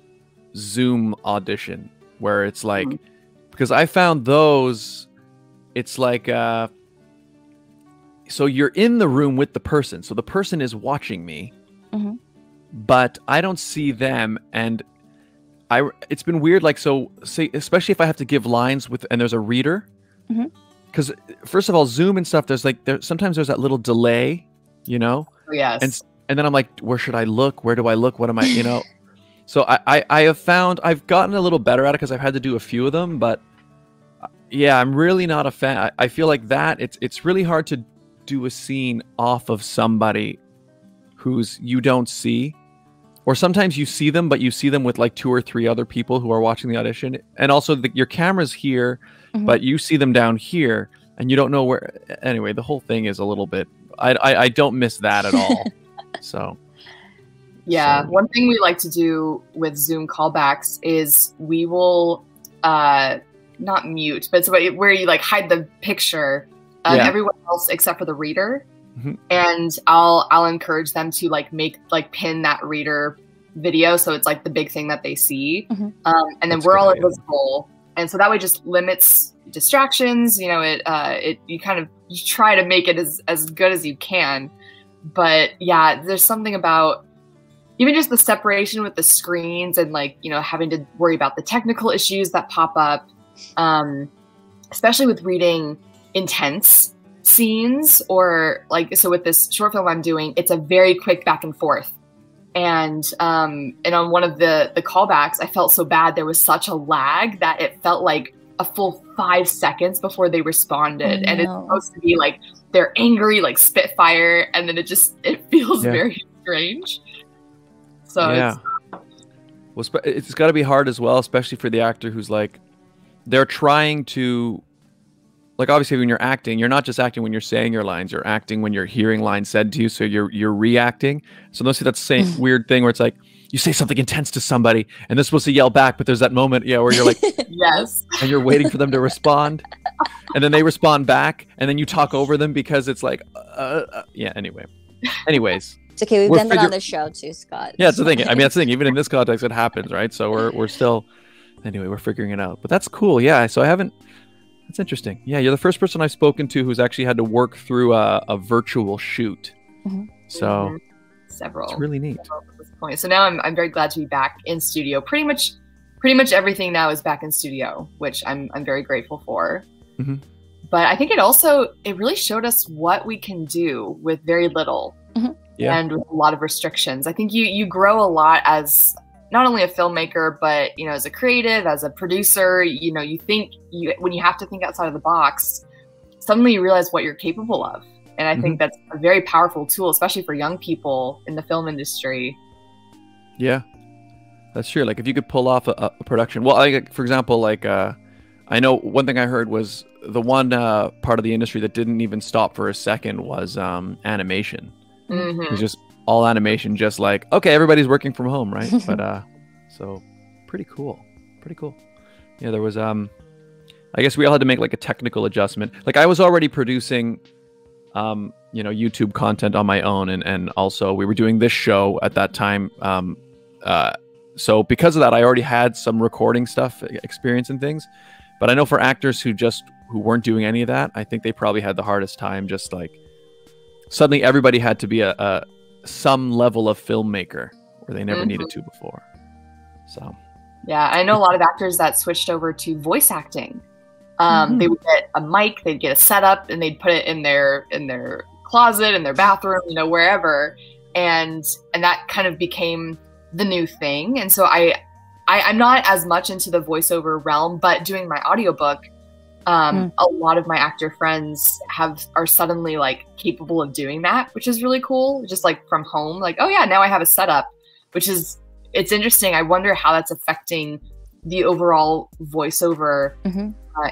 Zoom audition, where it's like, because I found those, it's like so you're in the room with the person. So the person is watching me, but I don't see them. And it's been weird. Like, so say, especially if I have to give lines and there's a reader, because first of all, Zoom and stuff, sometimes there's that little delay, Oh, yes. And then I'm like, where should I look? Where do I look? What am I, So I have found I've gotten a little better at it because I've had to do a few of them, but yeah, I'm really not a fan. I feel like that it's really hard to do a scene off of somebody who's you don't see, or sometimes you see them, but you see them with like 2 or 3 other people who are watching the audition, and also your camera's here, but you see them down here, and you don't know where. Anyway, the whole thing is a little bit. I don't miss that at all. So. Yeah, one thing we like to do with Zoom callbacks is we will not mute, but it's where you like hide the picture of everyone else except for the reader, and I'll encourage them to pin that reader video so it's like the big thing that they see, and then we're all invisible, and so that way just limits distractions. You try to make it as good as you can, but yeah, there's something about even just the separation with the screens and having to worry about the technical issues that pop up, especially with reading intense scenes so with this short film I'm doing, it's a very quick back and forth. And on one of the callbacks, I felt so bad. There was such a lag that it felt like a full 5 seconds before they responded. And it's supposed to be like, they're angry, like Spitfire. And then it feels very strange. So yeah, it's got to be hard as well, especially for the actor who's like, they're trying to, like, obviously when you're acting, you're not just acting when you're saying your lines, you're acting when you're hearing lines said to you, so you're reacting. So don't see that same weird thing where it's like you say something intense to somebody and they're supposed to yell back, but there's that moment, where you're like, yes, and you're waiting for them to respond, and then they respond back, and then you talk over them because it's like, anyways. It's okay, we've done that on the show too, Scott. Yeah, it's the thing. I mean, that's the thing. Even in this context, it happens, right? So we're still, anyway, we're figuring it out. But that's cool. Yeah. So that's interesting. Yeah, you're the first person I've spoken to who's actually had to work through a virtual shoot. So several. It's really neat. At this point. So now I'm very glad to be back in studio. Pretty much everything now is back in studio, which I'm very grateful for. But I think it really showed us what we can do with very little. And with a lot of restrictions. I think you grow a lot as not only a filmmaker, but as a creative, as a producer. You think when you have to think outside of the box, suddenly you realize what you're capable of. And I think that's a very powerful tool, especially for young people in the film industry. Yeah, that's true. Like if you could pull off a production. Well, for example, I know one thing I heard was the one part of the industry that didn't even stop for a second was animation. It's just all animation, just like, okay, everybody's working from home, right? But so pretty cool. Yeah, there was I guess we all had to make like a technical adjustment. Like I was already producing YouTube content on my own, and also we were doing this show at that time. So because of that, I already had some recording stuff experience and things. But I know for actors who weren't doing any of that, I think they probably had the hardest time. Just like suddenly everybody had to be some level of filmmaker where they never needed to before. So yeah, I know a lot of actors that switched over to voice acting. They would get a mic, they'd get a setup, and they'd put it in their closet, in their bathroom, wherever, and that kind of became the new thing. And so I'm not as much into the voiceover realm, but doing my audiobook, a lot of my actor friends are suddenly like capable of doing that, which is really cool. Just like from home, like, oh yeah, now I have a setup, it's interesting. I wonder how that's affecting the overall voiceover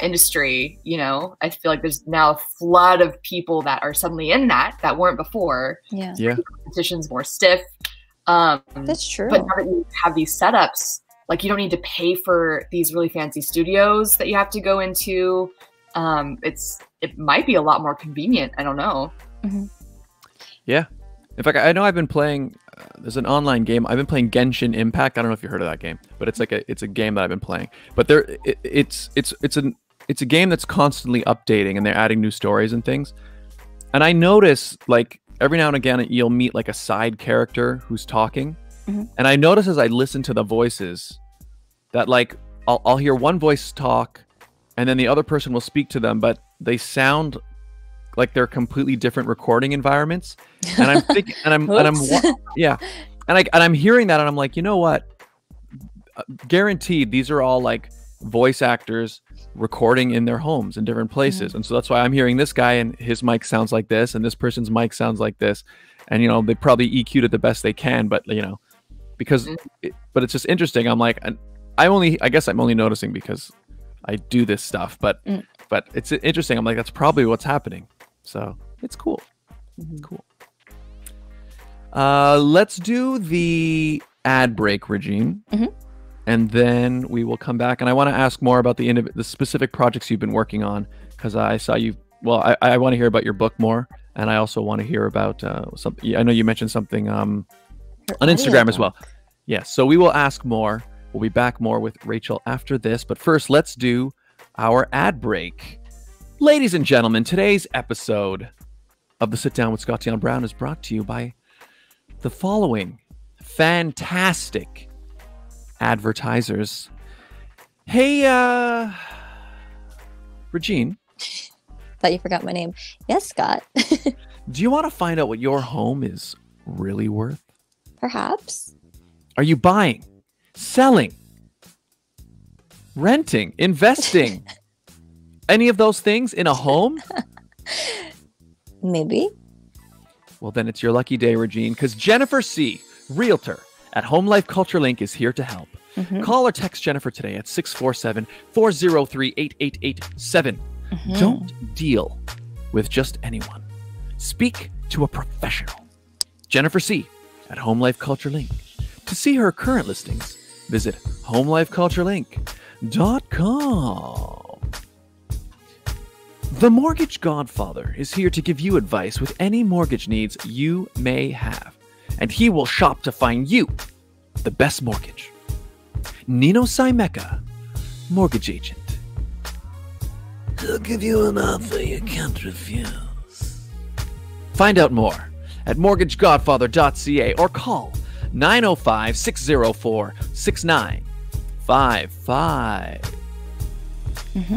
industry. I feel like there's now a flood of people that are suddenly in that weren't before. Yeah. The competition's more stiff. That's true. But now that you have these setups, like you don't need to pay for these really fancy studios that you have to go into. It might be a lot more convenient. I don't know. Yeah. In fact, I know I've been playing. There's an online game. I've been playing Genshin Impact. I don't know if you heard of that game, but it's a game that I've been playing. But it's a game that's constantly updating, and they're adding new stories and things. And I notice, like, every now and again, you'll meet like a side character who's talking. And I notice as I listen to the voices that, like, I'll hear one voice talk and then the other person will speak to them, but they sound like they're completely different recording environments. And I'm thinking, yeah. And I'm hearing that and I'm like, you know what? Guaranteed, these are all like voice actors recording in their homes in different places. And so that's why I'm hearing this guy and his mic sounds like this and this person's mic sounds like this. And, you know, they probably EQ'd it the best they can, but, you know, because, but it's just interesting. I'm like, I guess I'm only noticing because I do this stuff, but it's interesting. I'm like, that's probably what's happening. So it's cool. Cool. Let's do the ad break, Regine. And then we will come back. And I want to ask more about the specific projects you've been working on, because I saw you. Well, I want to hear about your book more. And I also want to hear about something. I know you mentioned something on Instagram as well. Yes. So we will ask more. We'll be back more with Rachel after this. But first, let's do our ad break. Ladies and gentlemen, today's episode of the Sit Down with Scott Dion Brown is brought to you by the following fantastic advertisers. Hey, Regine. Thought you forgot my name. Yes, Scott. Do you want to find out what your home is really worth? Perhaps. Are you buying, selling, renting, investing? Any of those things in a home? Maybe. Well, then it's your lucky day, Regine, because Jennifer C., realtor at Home Life Culture Link, is here to help. Call or text Jennifer today at 647-403-8887. Don't deal with just anyone. Speak to a professional. Jennifer C. at Home Life Culture Link. To see her current listings, visit homelifeculturelink.com. The Mortgage Godfather is here to give you advice with any mortgage needs you may have, and he will shop to find you the best mortgage. Nino Simeka, mortgage agent. He'll give you an offer you can't refuse. Find out more at mortgagegodfather.ca or call 905-604-6955.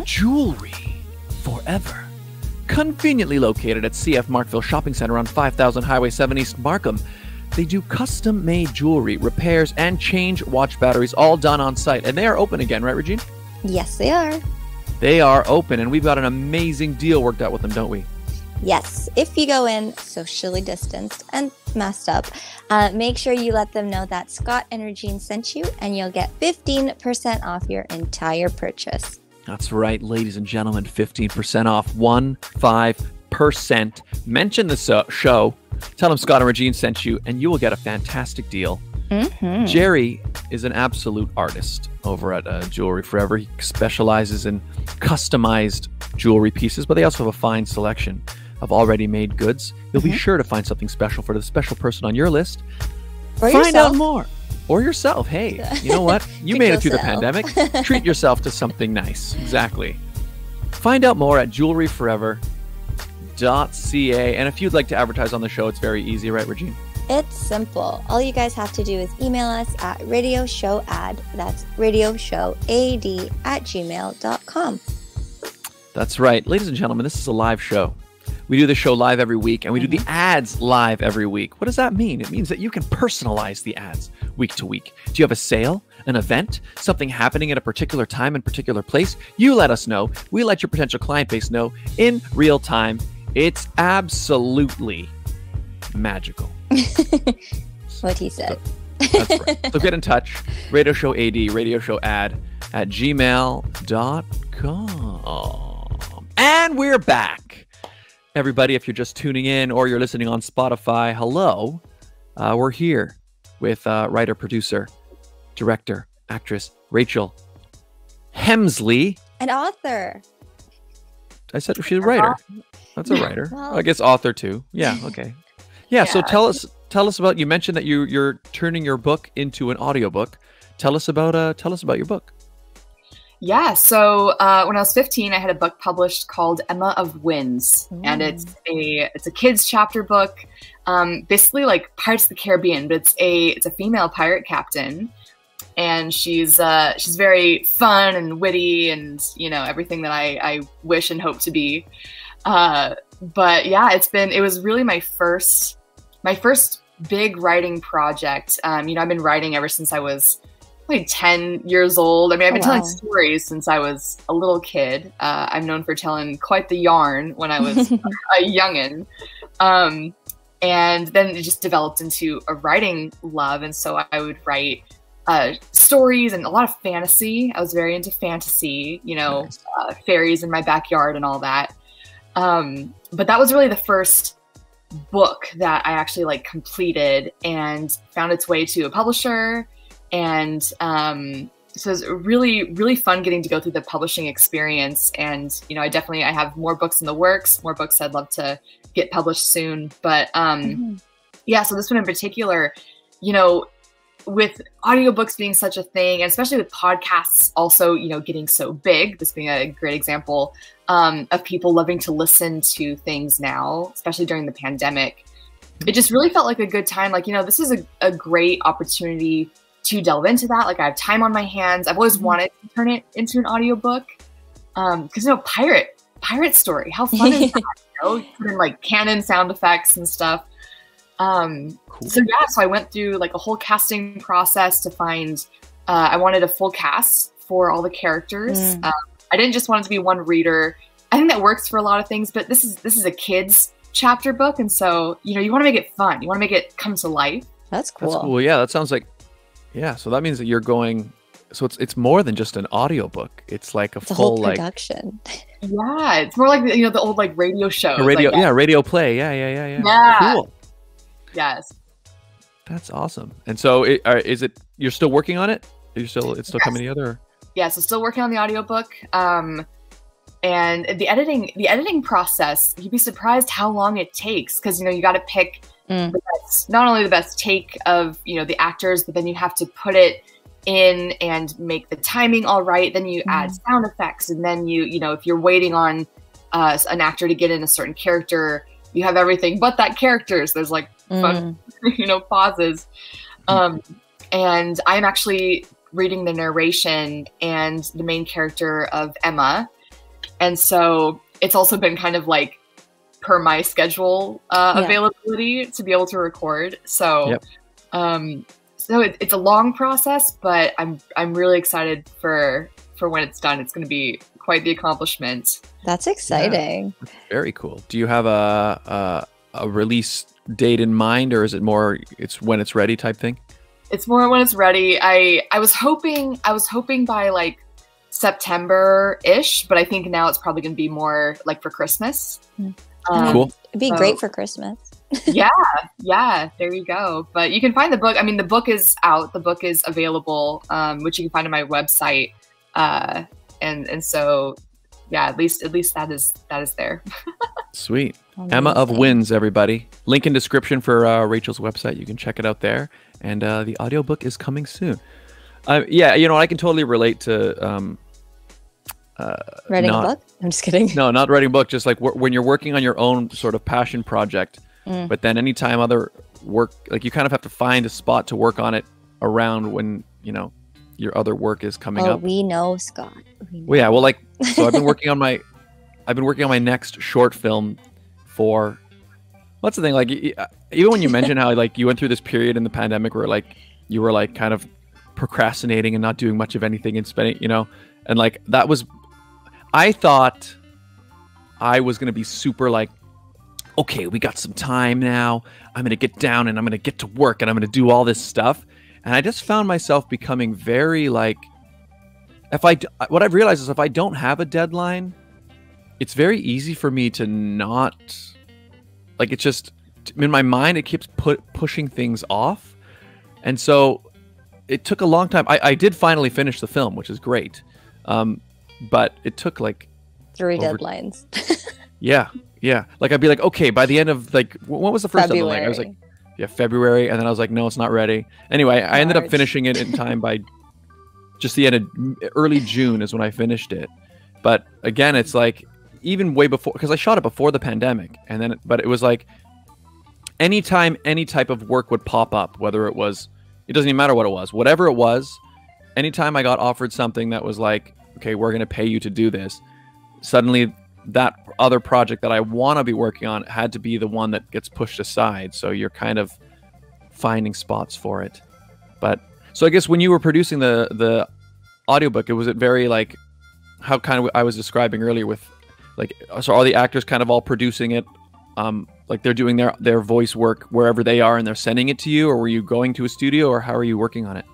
Jewelry forever. Conveniently located at CF Markville Shopping Center on 5000 Highway 7 East Markham. They do custom-made jewelry, repairs, and change watch batteries, all done on site. And they are open again, right, Regine? Yes, they are. They are open, and we've got an amazing deal worked out with them, don't we? Yes. If you go in socially distanced and masked up, make sure you let them know that Scott and Regine sent you, and you'll get 15% off your entire purchase. That's right, ladies and gentlemen, 15% off, 15%. Mention the show, tell them Scott and Regine sent you, and you will get a fantastic deal. Jerry is an absolute artist over at Jewelry Forever. He specializes in customized jewelry pieces, but they also have a fine selection of already made goods. You'll be sure to find something special for the special person on your list. Or find yourself. out more. Or yourself. Hey, you know what? You made it through the pandemic. Treat yourself to something nice. Exactly. Find out more at jewelryforever.ca. And if you'd like to advertise on the show, it's very easy, right, Regine? It's simple. All you guys have to do is email us at radioshowad. That's radioshowad@gmail.com. That's right. Ladies and gentlemen, this is a live show. We do the show live every week, and we do the ads live every week. What does that mean? It means that you can personalize the ads week to week. Do you have a sale, an event, something happening at a particular time and particular place? You let us know. We let your potential client base know in real time. It's absolutely magical. What he said. That's right. So get in touch. Radio Show AD, Radio Show Ad at gmail.com. And we're back. Everybody, if you're just tuning in or you're listening on Spotify, hello. We're here with writer, producer, director, actress Rachel Hemsley. An author. I said she's a writer. That's a writer. Well, I guess author too. Yeah, okay. Yeah, so tell us about, you mentioned that you're turning your book into an audiobook. Tell us about your book. Yeah, so when I was 15, I had a book published called Emma of Winds, and it's a kids chapter book, basically like Pirates of the Caribbean, but it's a female pirate captain, and she's very fun and witty, and everything that I wish and hope to be. But yeah, it was really my first big writing project. I've been writing ever since I was like 10 years old. I mean, I've been telling stories since I was a little kid. I'm known for telling quite the yarn when I was a youngin'. And then it just developed into a writing love. And so I would write stories and a lot of fantasy. I was very into fantasy, fairies in my backyard and all that. But that was really the first book that I actually like completed and found its way to a publisher. And so it was really, really fun getting to go through the publishing experience. And, I have more books in the works, more books I'd love to get published soon. But yeah, so this one in particular, with audiobooks being such a thing, and especially with podcasts also, getting so big, this being a great example of people loving to listen to things now, especially during the pandemic, it just really felt like a good time. Like, this is a great opportunity to delve into that. Like, I have time on my hands. I've always wanted to turn it into an audiobook. Because, pirate story, how fun is that? Put in like canon sound effects and stuff. Cool. So I went through like a whole casting process to find, I wanted a full cast for all the characters. I didn't just want it to be one reader. I think that works for a lot of things, but this is a kid's chapter book. And so, you want to make it fun. You want to make it come to life. That's cool. That's cool. Yeah, that sounds like, so that means that you're going, so it's more than just an audiobook. It's like a full whole production. Yeah, it's more like the old like radio show. Radio, like, radio play. Yeah. Cool. Yes. That's awesome. And so is it, you're still working on it? It's still coming together? Yeah, so still working on the audiobook. And the editing process, you'd be surprised how long it takes. Cause you got to pick not only the best take of, the actors, but then you have to put it in and make the timing all right. Then you add sound effects. And then if you're waiting on an actor to get in a certain character, you have everything but that character. So there's like fun, pauses. And I'm actually reading the narration and the main character of Emma. And so it's also been kind of like per my schedule availability to be able to record. So, it's a long process, but I'm really excited for when it's done. It's going to be quite the accomplishment. That's exciting. Yeah, very cool. Do you have a release date in mind, or is it more it's when it's ready type thing? It's more when it's ready. I was hoping by like September-ish, but I think now it's probably going to be more like for Christmas. Cool. It'd be great for Christmas. yeah, there you go. But you can find the book. I mean, the book is out. The book is available, which you can find on my website. And so, yeah, at least that is there. Sweet. Amazing. Emma of Winds, everybody. Link in description for Rachel's website. You can check it out there. And the audiobook is coming soon. Yeah, I can totally relate to writing a book? I'm just kidding. No, not writing a book. Just like when you're working on your own sort of passion project, but then anytime other work, like you kind of have to find a spot to work on it around when, your other work is coming up. We know, Scott. Well, yeah. Well, like, so I've been working on my next short film for, what's the thing? Like, even when you mention how like you went through this period in the pandemic where like you were like kind of procrastinating and not doing much of anything and spending, and like that was, I thought I was going to be super like, okay, we got some time now. I'm going to get down and I'm going to get to work and I'm going to do all this stuff. And I just found myself becoming very like, what I've realized is if I don't have a deadline, it's very easy for me to not, like, it's just, in my mind, it keeps pushing things off. And so it took a long time. I did finally finish the film, which is great. But it took like 3 deadlines. Yeah. Like I'd be like, okay, by the end of like, what was the first deadline? Like, I was like, yeah, February. And then I was like, no, it's not ready. Anyway, I ended up finishing it in time by just the end of early June is when I finished it. But again, it's like even way before, because I shot it before the pandemic, and then but it was like anytime any type of work would pop up, whether it was, it doesn't even matter what it was, whatever it was, anytime I got offered something that was like, okay, we're going to pay you to do this, suddenly that other project that I want to be working on had to be the one that gets pushed aside. So you're kind of finding spots for it. But so I guess when you were producing the audiobook, was it very like how kind of I was describing earlier with like, so are the actors kind of all producing it, like they're doing their voice work wherever they are and they're sending it to you, or were you going to a studio, or how are you working on it?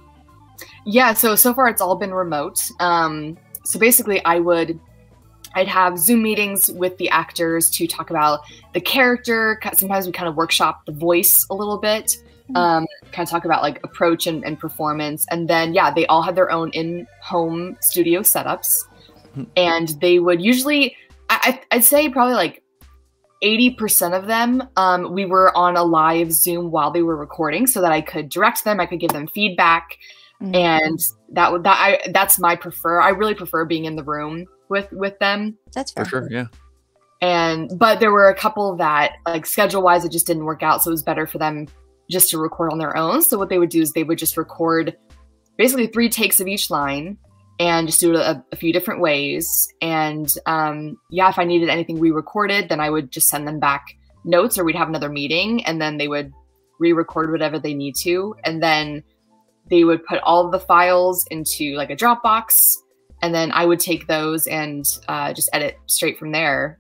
Yeah, so far it's all been remote. So basically I'd have Zoom meetings with the actors to talk about the character. Sometimes we kind of workshop the voice a little bit, kind of talk about like approach and performance. And then, yeah, they all had their own in-home studio setups. And they would usually, I'd say probably like 80% of them, we were on a live Zoom while they were recording so that I could direct them, I could give them feedback. And that's my I really prefer being in the room with them. That's fair. For sure, yeah. But there were a couple that like schedule wise, it just didn't work out. So it was better for them just to record on their own. So what they would do is they would just record basically 3 takes of each line and just do it a few different ways. And yeah, if I needed anything re-recorded, then I would just send them back notes, or we'd have another meeting, and then they would re-record whatever they need to. And then they would put all of the files into like a Dropbox, and then I would take those and just edit straight from there.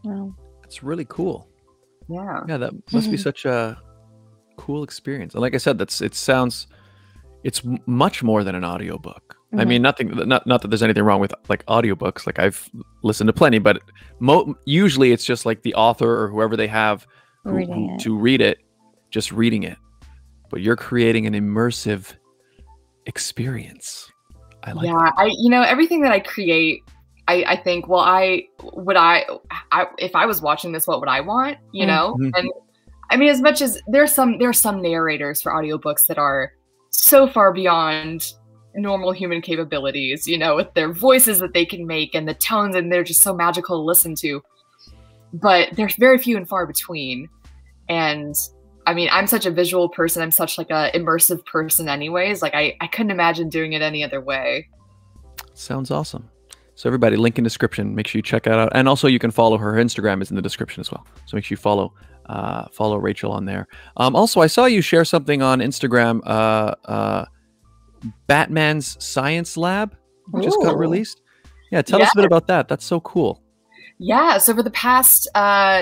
Wow. That's really cool. Yeah. Yeah, that must be such a cool experience. And like I said, it's much more than an audiobook. I mean, not that there's anything wrong with like audiobooks. Like I've listened to plenty, but usually it's just like the author or whoever they have to read it, just reading it. But you're creating an immersive experience. I like that. Everything that I create, I think, well, if I was watching this, what would I want? You know? And I mean, as much as there are some narrators for audiobooks that are so far beyond normal human capabilities, with their voices that they can make and the tones, and they're just so magical to listen to. But there's very few and far between. And I mean, I'm such a visual person. I'm such like a immersive person anyways. Like I couldn't imagine doing it any other way. Sounds awesome. So everybody, link in description. Make sure you check that out. And also you can follow her. Her Instagram is in the description as well. So make sure you follow Rachel on there. Also, I saw you share something on Instagram, Batman's Science Lab, which just got released. Yeah, tell us a bit about that. That's so cool. Yeah, so for the past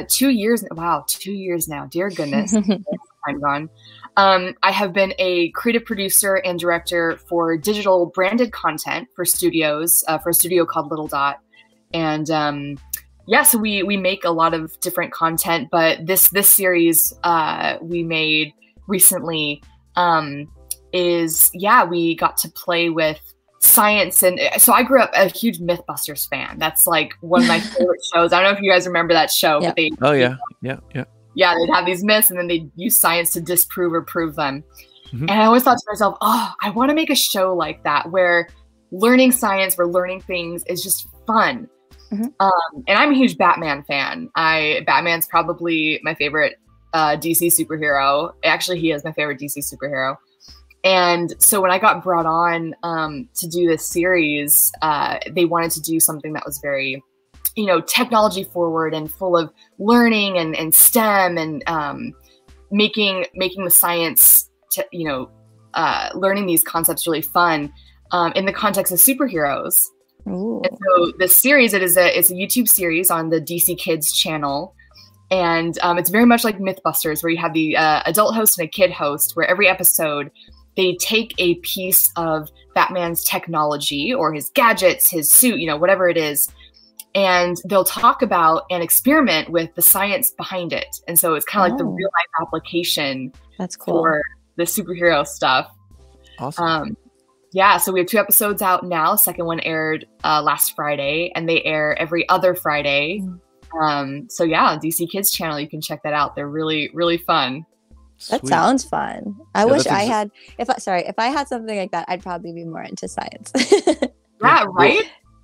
2 years, wow, 2 years now, dear goodness, time gone. I have been a creative producer and director for digital branded content for studios, for a studio called Little Dot. And yeah, so we make a lot of different content, but this series we made recently we got to play with science. And so I grew up a huge Mythbusters fan. That's like one of my favorite shows. I don't know if you guys remember that show. Yeah. But Yeah, they'd have these myths and then they'd use science to disprove or prove them. And I always thought to myself, oh, I want to make a show like that where learning science, where learning things is just fun. And I'm a huge Batman fan. Batman's probably my favorite DC superhero. Actually, he is my favorite DC superhero. And so when I got brought on to do this series, they wanted to do something that was very, technology forward and full of learning and STEM and making the science, learning these concepts really fun in the context of superheroes. Ooh. And so this series, it's a YouTube series on the DC Kids channel. And it's very much like Mythbusters, where you have the adult host and a kid host, where every episode they take a piece of Batman's technology or his gadgets, his suit, whatever it is, and they'll talk about and experiment with the science behind it. And so it's kind of like the real life application. That's cool. For the superhero stuff. Awesome. Yeah, so we have 2 episodes out now. Second one aired last Friday, and they air every other Friday. So yeah, on DC Kids channel, you can check that out. They're really, really fun. That Sweet. sounds fun. I Yeah, wish that's I had. If I had something like that, I'd probably be more into science. Yeah, right?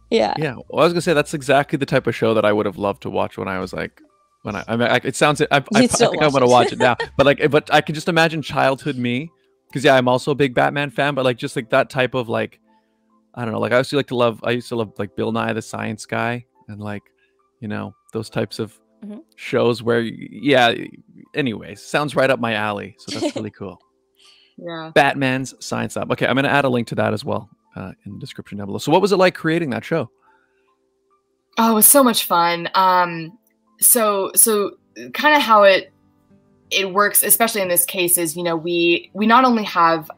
Yeah. Yeah, well, I was gonna say that's exactly the type of show that I would have loved to watch when I was like, I mean, it sounds. I still think I'm watch gonna it. watch it now, but I can just imagine childhood me, because yeah, I'm also a big Batman fan, but like just like that type of like, I don't know, like I used to love like Bill Nye the Science Guy, and like, you know, those types of Mhm. shows where, yeah. Anyways, sounds right up my alley, so that's really cool. Yeah. Batman's Science Lab. Okay, I'm gonna add a link to that as well in the description down below. So, what was it like creating that show? Oh, it was so much fun. So kind of how it works, especially in this case, is, you know, we not only have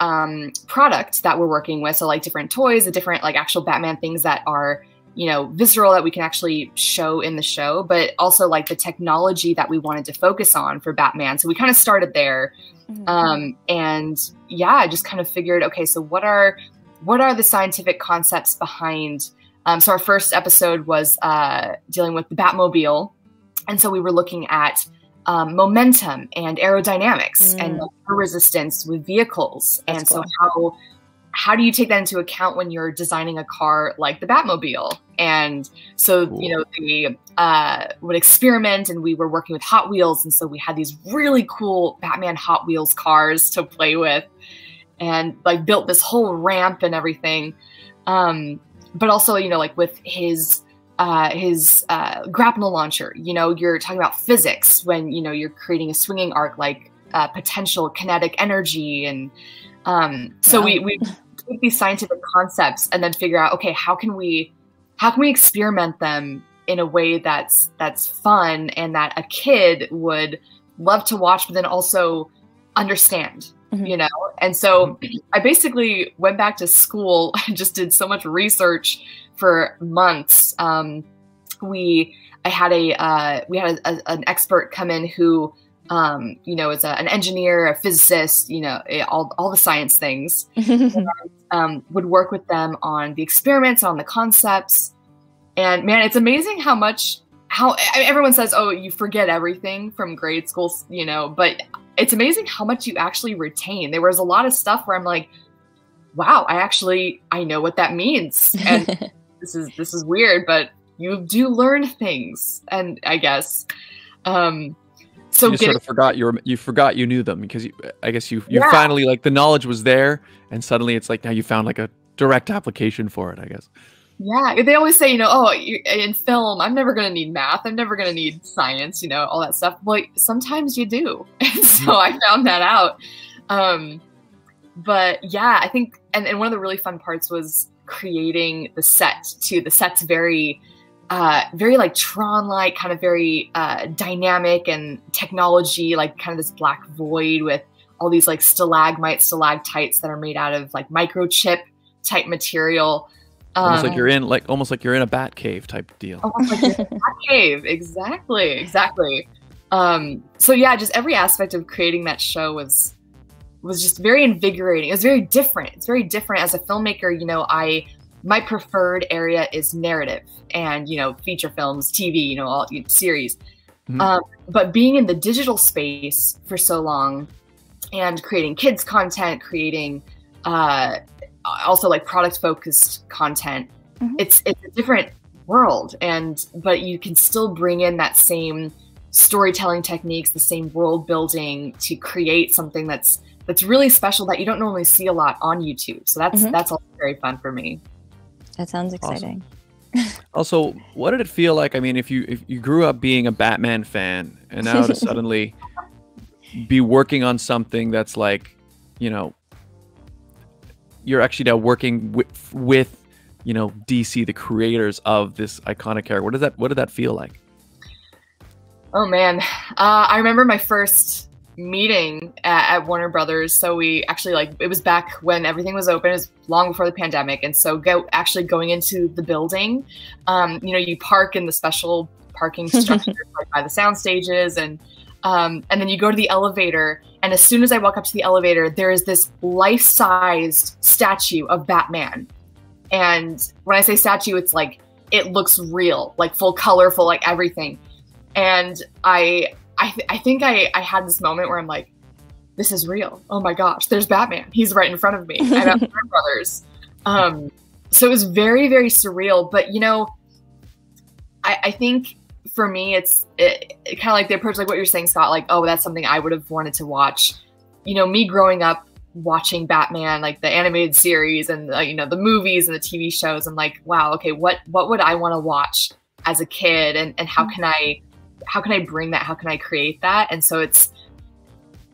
product that we're working with, so like different toys, the different like actual Batman things that are, you know, visceral that we can actually show in the show, but also like the technology that we wanted to focus on for Batman. So we kind of started there. And yeah, I just kind of figured, okay, so what are the scientific concepts behind, so our first episode was dealing with the Batmobile. And so we were looking at momentum and aerodynamics and resistance with vehicles. That's and cool. So how do you take that into account when you're designing a car like the Batmobile? And so, Cool. you know, they would experiment, and we were working with Hot Wheels. And so we had these really cool Batman Hot Wheels cars to play with, and like built this whole ramp and everything. But also, you know, like with his grapnel launcher, you know, you're talking about physics when, you know, you're creating a swinging arc, like potential kinetic energy. And so we take these scientific concepts and then figure out, okay, how can we experiment them in a way that's fun and that a kid would love to watch, but then also understand, you know? And so I basically went back to school and just did so much research for months. We had an expert come in who, you know, is an engineer, a physicist, you know, all the science things, and, would work with them on the experiments, on the concepts. And man, it's amazing how everyone says, oh, you forget everything from grade school, you know, but it's amazing how much you actually retain. There was a lot of stuff where I'm like, wow, I know what that means. And this is weird, but you do learn things. And I guess, so You just sort of forgot you knew them, because I guess you finally, like, the knowledge was there, and suddenly it's like now you found like a direct application for it, I guess. Yeah, they always say, you know, oh, in film, I'm never going to need math. I'm never going to need science, you know, all that stuff. Well, sometimes you do. And so I found that out. But yeah, I think, and one of the really fun parts was creating the set too. The set's very like Tron-like, kind of very dynamic, and technology, like kind of this black void with all these like stalagmites, stalactites that are made out of like microchip type material. Almost like you're in a bat cave type deal. Almost like you're in a bat cave. Exactly. So yeah, just every aspect of creating that show was just very invigorating. It was very different. It's very different as a filmmaker. You know, my preferred area is narrative and, you know, feature films, TV, you know, all series. But being in the digital space for so long and creating kids content, creating also like product focused content, it's a different world, but you can still bring in that same storytelling techniques, the same world building to create something that's really special that you don't normally see a lot on YouTube. So that's also very fun for me. That sounds exciting. Awesome. Also, what did it feel like? I mean, if you grew up being a Batman fan, and now to suddenly be working on something that's like, you know, you're actually now working with you know, DC, the creators of this iconic character. What did that feel like? Oh man, I remember my first meeting at Warner Brothers. So we actually, like, it was back when everything was open. It was long before the pandemic. And so actually going into the building, you know, you park in the special parking structure like by the sound stages, and then you go to the elevator. And as soon as I walk up to the elevator, there is this life-sized statue of Batman. And when I say statue, it's like, it looks real, like full colorful, like everything. And I think I had this moment where I'm like, this is real. Oh my gosh, there's Batman. He's right in front of me. I have my brothers. So it was very, very surreal. But, you know, I think for me, it kind of like the approach, like what you're saying, Scott, like, oh, that's something I would have wanted to watch. You know, me growing up watching Batman, like the animated series and, you know, the movies and the TV shows, I'm like, wow, okay, what would I want to watch as a kid? And how can I bring that? How can I create that? And so it's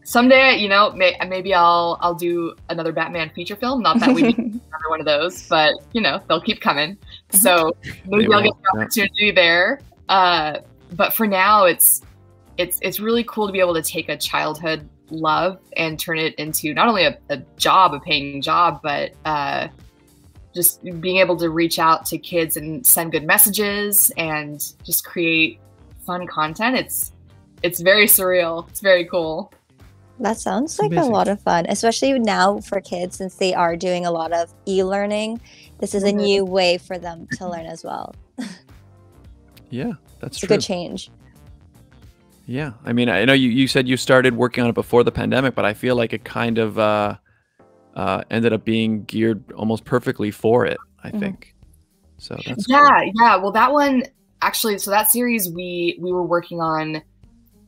someday, you know, maybe I'll do another Batman feature film. Not that we need another one of those, but you know, they'll keep coming. So maybe I'll get the opportunity there. But for now, it's really cool to be able to take a childhood love and turn it into not only a paying job, but just being able to reach out to kids and send good messages and just create fun content. It's very surreal. It's very cool. That sounds like a lot of fun, especially now for kids, since they are doing a lot of e-learning. This is a new way for them to learn as well. Yeah, that's true. It's a good change. Yeah, I mean, I know you said you started working on it before the pandemic, but I feel like it kind of ended up being geared almost perfectly for it, I think. So that's cool. Yeah. Well, that one actually, so that series we were working on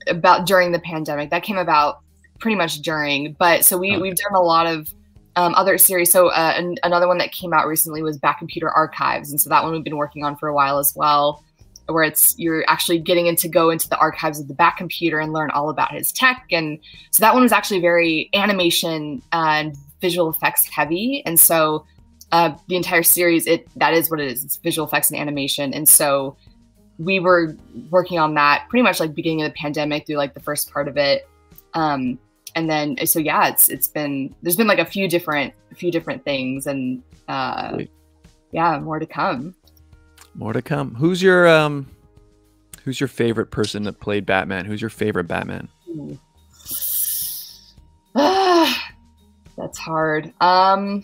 about during the pandemic. That came about pretty much during, but so we've done a lot of other series. So another one that came out recently was Back Computer Archives, and so that one we've been working on for a while as well, where you're actually getting go into the archives of the Back Computer and learn all about his tech. And so that one was actually very animation and visual effects heavy, and so the entire series that is what it is. It's visual effects and animation, and so we were working on that pretty much like beginning of the pandemic through like the first part of it. And then, so yeah, there's been like a few different things, and yeah, more to come. More to come. Who's your favorite person that played Batman? Who's your favorite Batman? That's hard. Live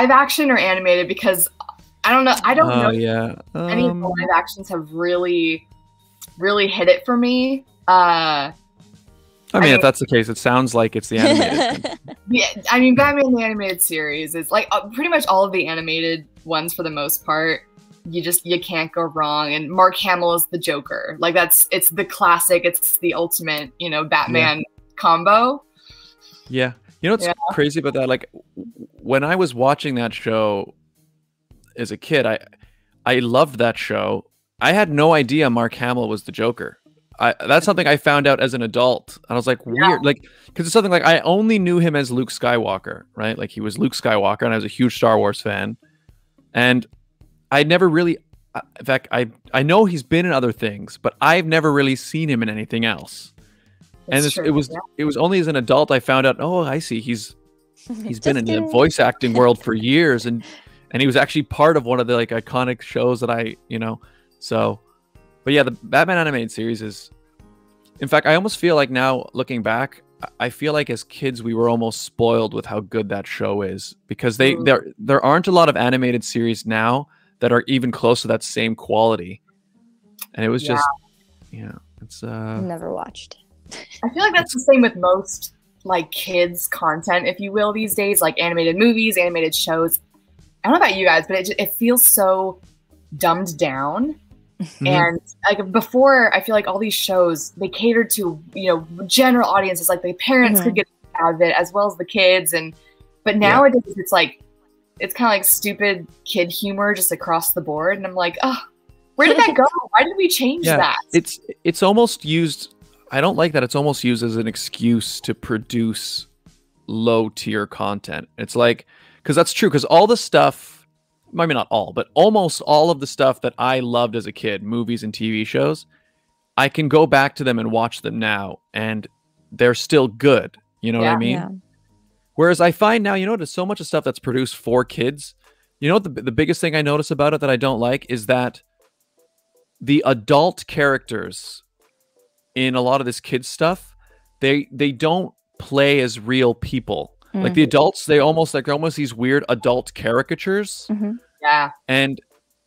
action or animated? Because I don't know. I don't know. Yeah. Any of the live actions have really hit it for me. I mean, if that's the case, it sounds like it's the animated. Yeah, I mean, Batman the animated series is like pretty much all of the animated ones for the most part. You can't go wrong. And Mark Hamill is the Joker. Like it's the classic. It's the ultimate, you know, Batman combo. Yeah. You know what's crazy about that? Like when I was watching that show as a kid, I loved that show. I had no idea Mark Hamill was the Joker. That's something I found out as an adult. And I was like, weird. Like, because it's something like I only knew him as Luke Skywalker, right? Like he was Luke Skywalker, and I was a huge Star Wars fan. And I never really, in fact, I know he's been in other things, but I've never really seen him in anything else. It was only as an adult I found out, oh, I see. He's been in the voice acting world for years, and he was actually part of one of the like iconic shows that so. But yeah, the Batman animated series is, in fact, I almost feel like now looking back, I feel like as kids we were almost spoiled with how good that show is, because there aren't a lot of animated series now that are even close to that same quality. And it was just, it's never watched. I feel like that's the same with most like kids content, if you will, these days, like animated movies, animated shows. I don't know about you guys, but it feels so dumbed down. And like before, I feel like all these shows, they catered to, you know, general audiences, like the parents could get out of it as well as the kids. But nowadays it's like, it's kind of like stupid kid humor just across the board. And I'm like, oh, where did that go? Why did we change that? It's almost used, I don't like that. It's almost used as an excuse to produce low tier content. It's like, because that's true. Because all the stuff, maybe not all, but almost all of the stuff that I loved as a kid, movies and TV shows, I can go back to them and watch them now, and they're still good. You know what I mean? Yeah. Whereas I find now, you know, there's so much of stuff that's produced for kids. You know what the biggest thing I notice about it that I don't like is that the adult characters in a lot of this kids stuff, they don't play as real people. Like the adults, they're almost these weird adult caricatures. Yeah. And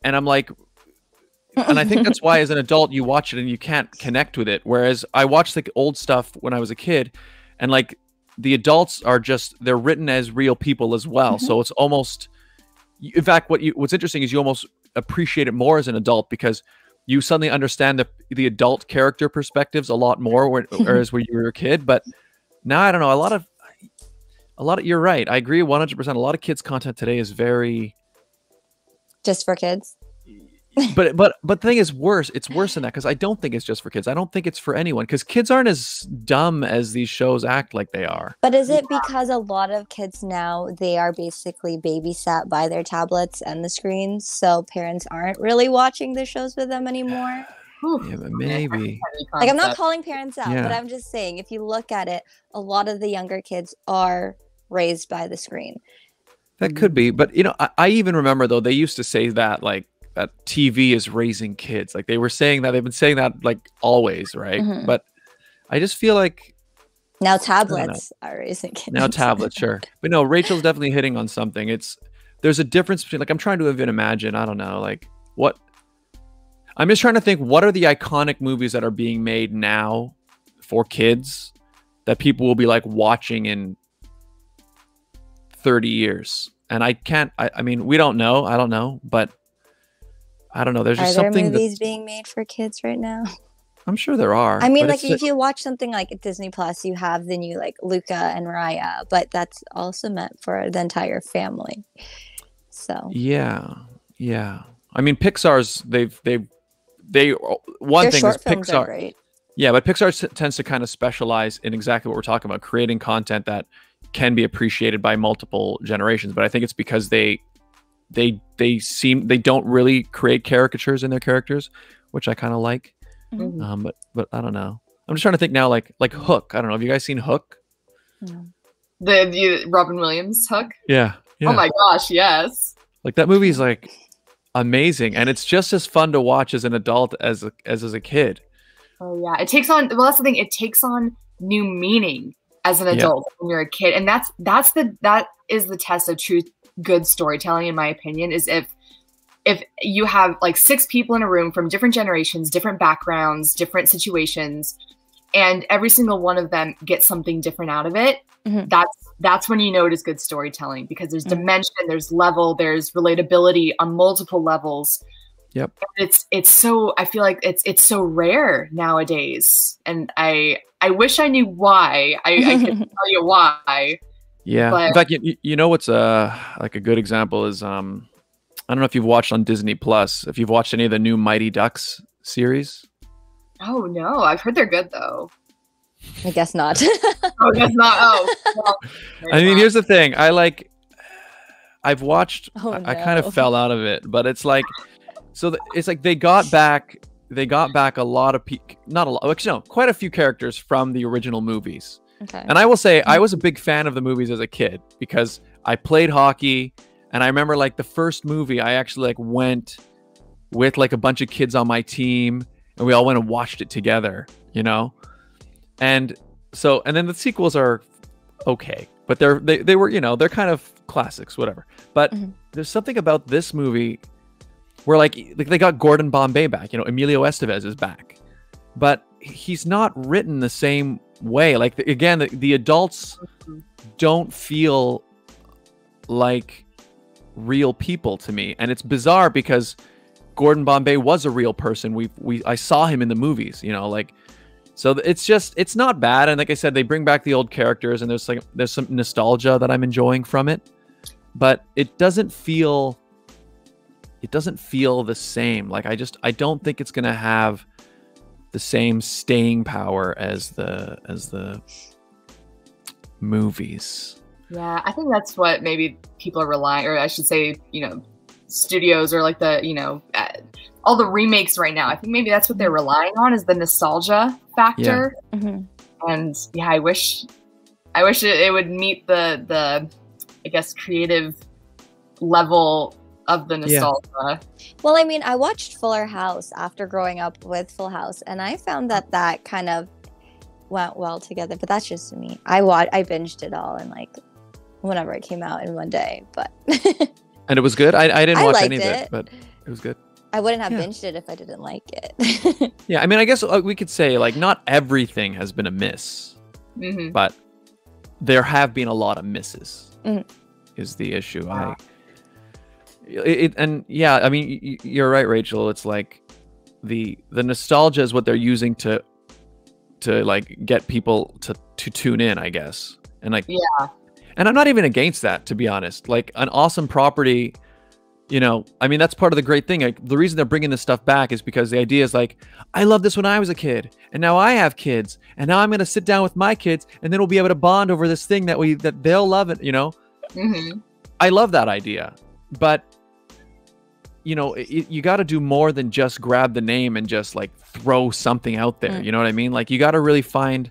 I'm like, and I think that's why as an adult you watch it and you can't connect with it. Whereas I watched the old stuff when I was a kid, and like the adults are just, they're written as real people as well. So it's almost, in fact, what's interesting is you almost appreciate it more as an adult because you suddenly understand the adult character perspectives a lot more, whereas when you were a kid. But now I don't know, a lot of you're right. I agree 100%. A lot of kids' content today is very just for kids. but the thing is worse. It's worse than that because I don't think it's just for kids. I don't think it's for anyone because kids aren't as dumb as these shows act like they are. But is it because a lot of kids now, they are basically babysat by their tablets and the screens, so parents aren't really watching the shows with them anymore? Yeah, but maybe. Like, I'm not calling parents out, but I'm just saying, if you look at it, a lot of the younger kids are raised by the screen. That could be, but you know, I even remember though they used to say that like that TV is raising kids. Like they were saying that, they've been saying that like always, right? But I just feel like now tablets are raising kids. Now tablets, sure. But no, Rachel's definitely hitting on something. There's a difference between, like, I'm trying to even imagine, I don't know, like what, I'm just trying to think, what are the iconic movies that are being made now for kids that people will be like watching in 30 years? And I mean, we don't know. I don't know, but I don't know. There's just something. Are there movies being made for kids right now? I'm sure there are. I mean, like if you watch something like Disney Plus, you have the new like Luca and Raya, but that's also meant for the entire family. So yeah. I mean, Pixar's one thing is Pixar. Great. Yeah, but Pixar tends to kind of specialize in exactly what we're talking about, creating content that can be appreciated by multiple generations. But I think it's because they don't really create caricatures in their characters, which I kind of like. But I don't know. I'm just trying to think now, like Hook. I don't know. Have you guys seen Hook? No. The Robin Williams Hook? Yeah. Oh my gosh, yes. Like that movie is like amazing, and it's just as fun to watch as an adult as a kid. Oh yeah, it takes on. Well, that's the thing. It takes on new meaning as an adult when you're a kid, and that is the test of true good storytelling, in my opinion. Is if you have like 6 people in a room from different generations, different backgrounds, different situations, and every single one of them gets something different out of it, that's when you know it is good storytelling, because there's dimension, there's level, there's relatability on multiple levels. Yep. It's so, I feel like it's so rare nowadays, and I wish I knew why. I can tell you why. Yeah. But, in fact, you know what's like a good example is I don't know if you've watched on Disney Plus, if you've watched any of the new Mighty Ducks series. Oh no, I've heard they're good though. I guess not. I guess not. Oh. Well, I mean, here's the thing. I've watched. Oh, no. I kind of fell out of it, but it's like, it's like they got back a lot of not a lot, actually, no, quite a few characters from the original movies. Okay. And I will say I was a big fan of the movies as a kid because I played hockey. And I remember like the first movie, I actually like went with like a bunch of kids on my team, and we all went and watched it together, you know? And then the sequels are okay, but they were, you know, they're kind of classics, whatever. But there's something about this movie where like they got Gordon Bombay back, you know, Emilio Estevez is back, but he's not written the same way. Like again, the adults don't feel like real people to me, and it's bizarre because Gordon Bombay was a real person. I saw him in the movies, you know, like, so it's not bad. And like I said, they bring back the old characters, and there's some nostalgia that I'm enjoying from it, but it doesn't feel the same. Like I don't think it's gonna have the same staying power as the movies. Yeah, I think that's what maybe people are relying, or I should say, you know, studios or like the, you know, all the remakes right now. I think maybe that's what they're relying on, is the nostalgia factor. Yeah. And yeah, I wish it would meet the I guess creative level of the nostalgia. Yeah. Well, I mean, I watched Fuller House after growing up with Full House, and I found that kind of went well together. But that's just me. I binged it all in like whenever it came out in one day. But and it was good. I didn't watch any of it, it, but it was good. I wouldn't have binged it if I didn't like it. Yeah, I mean, I guess we could say like not everything has been a miss, but there have been a lot of misses. Is the issue? Wow. And yeah, I mean, you're right, Rachel. It's like the nostalgia is what they're using to like get people to tune in, I guess. And like, Yeah. And I'm not even against that, to be honest. Like an awesome property, you know, I mean, that's part of the great thing. Like, the reason they're bringing this stuff back is because the idea is like, I loved this when I was a kid, and now I have kids, and now I'm going to sit down with my kids, and then we'll be able to bond over this thing that they'll love it, you know? I love that idea, but you know, you got to do more than just grab the name and just like throw something out there. You know what I mean? Like, you got to really find,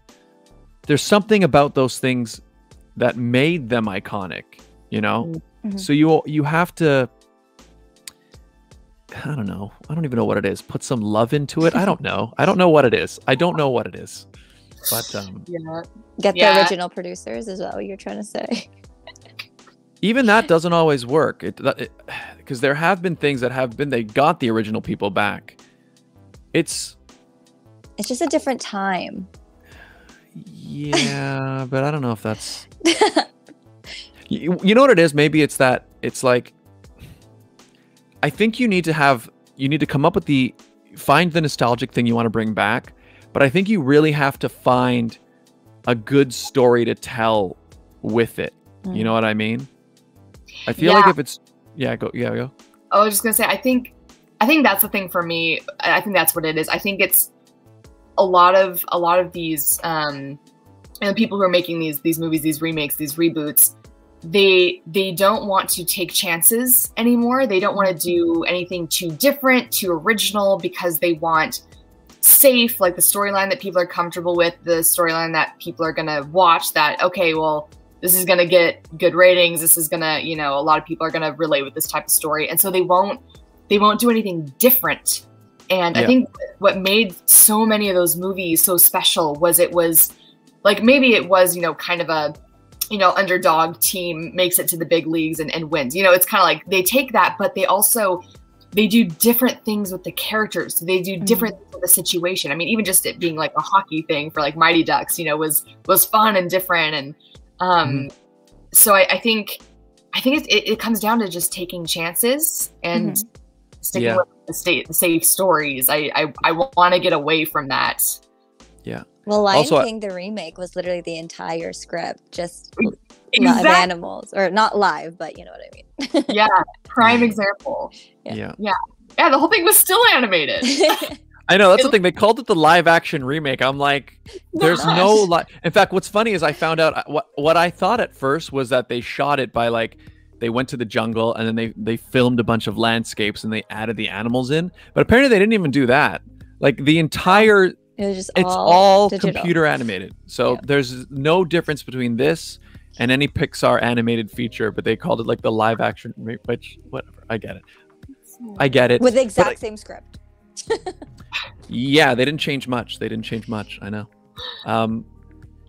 there's something about those things that made them iconic, you know? So you have to, I don't know. I don't even know what it is. Put some love into it. I don't know. I don't know what it is. I don't know what it is. But Get the original producers, is that what you're trying to say? Even that doesn't always work. Because there have been things that have been, they got the original people back. It's just a different time. Yeah, but I don't know if that's... you know what it is? Maybe it's that, it's like, I think you need to come up with find the nostalgic thing you want to bring back, but I think you really have to find a good story to tell with it. You know what I mean? I feel like if it's, go. I was just gonna say, I think that's the thing for me. I think that's what it is. I think it's a lot of these, and the people who are making these movies, these remakes, these reboots, they don't want to take chances anymore. They don't want to do anything too different, too original, because they want safe, like the storyline that people are comfortable with, the storyline that people are going to watch, that, okay, well, this is going to get good ratings. This is going to, you know, a lot of people are going to relate with this type of story. And so they won't do anything different. And I think what made so many of those movies so special was it was like, maybe it was, you know, kind of a, you know, underdog team makes it to the big leagues and wins. You know, it's kind of like they take that, but they do different things with the characters. They do different things with the situation. I mean, even just it being like a hockey thing for like Mighty Ducks, you know, was fun and different. And so I think it comes down to just taking chances and sticking with the safe stories. I want to get away from that. Yeah. Well, Lion King, the remake, was literally the entire script, just live animals, or not live, but you know what I mean. Yeah, prime example. Yeah. The whole thing was still animated. I know, that's the thing. They called it the live action remake. I'm like, there's no in fact, what's funny is I found out what I thought at first was that they shot it by like, they went to the jungle and then they filmed a bunch of landscapes and they added the animals in. But apparently they didn't even do that. Like the entire, it's all computer animated. So there's no difference between this and any Pixar animated feature, but they called it like the live action, which, whatever, I get it. With the exact same script. Yeah, they didn't change much. I know.